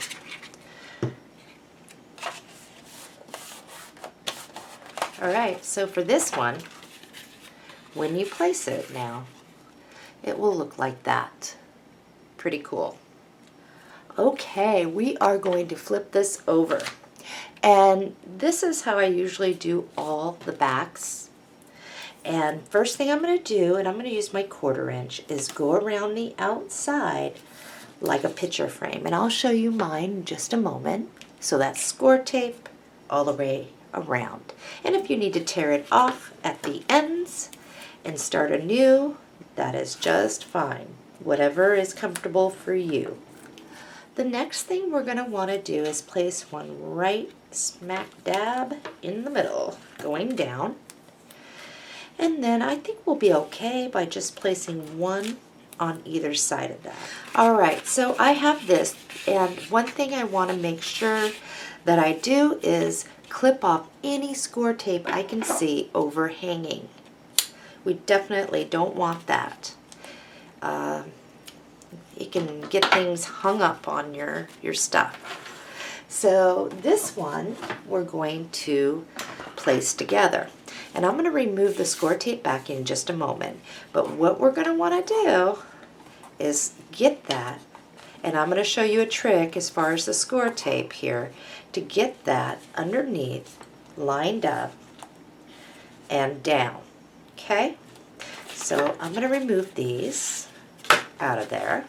Alright, so for this one, when you place it now, it will look like that. Pretty cool. Okay, we are going to flip this over. And this is how I usually do all the backs. And first thing I'm going to do, and I'm going to use my 1/4 inch, is go around the outside like a picture frame. And I'll show you mine in just a moment. So that's score tape all the way around. And if you need to tear it off at the ends and start anew, that is just fine. Whatever is comfortable for you. The next thing we're going to want to do is place one right smack dab in the middle, going down. And then I think we'll be okay by just placing one on either side of that. All right, so I have this, and one thing I want to make sure that I do is clip off any score tape I can see overhanging. We definitely don't want that. You can get things hung up on your stuff. So this one we're going to place together. And I'm going to remove the score tape back in just a moment. But what we're going to want to do is get that, and I'm going to show you a trick as far as the score tape here, to get that underneath, lined up, and down. Okay? So I'm going to remove these out of there.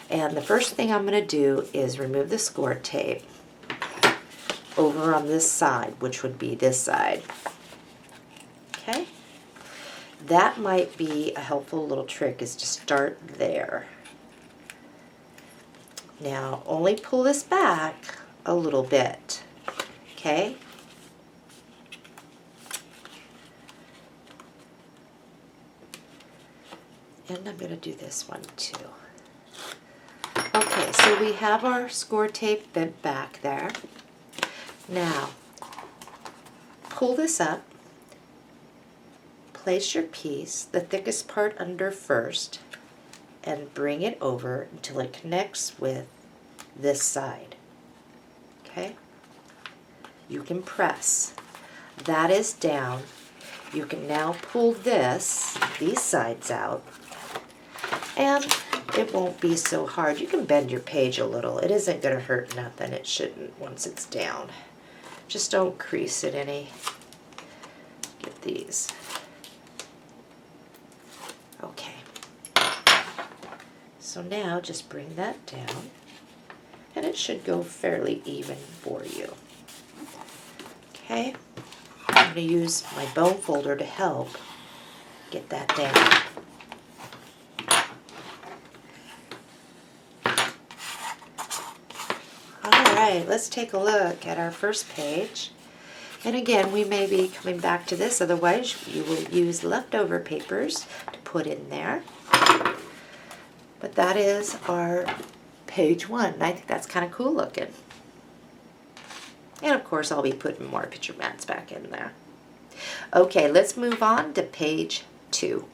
And the first thing I'm going to do is remove the score tape over on this side, which would be this side. Okay? That might be a helpful little trick, is to start there. Now, only pull this back a little bit. Okay? And I'm going to do this one too. Okay, so we have our score tape bent back there. Now, pull this up, place your piece, the thickest part under first, and bring it over until it connects with this side. Okay? You can press. That is down. You can now pull these sides out, and it won't be so hard. You can bend your page a little. It isn't going to hurt nothing. It shouldn't once it's down. Just don't crease it any. Get these. Okay. So now just bring that down, and it should go fairly even for you. Okay. I'm going to use my bone folder to help get that down. Alright, let's take a look at our first page. And again, we may be coming back to this, otherwise you will use leftover papers to put in there. But that is our page 1, and I think that's kind of cool looking. And of course I'll be putting more picture mats back in there. Okay, let's move on to page 2.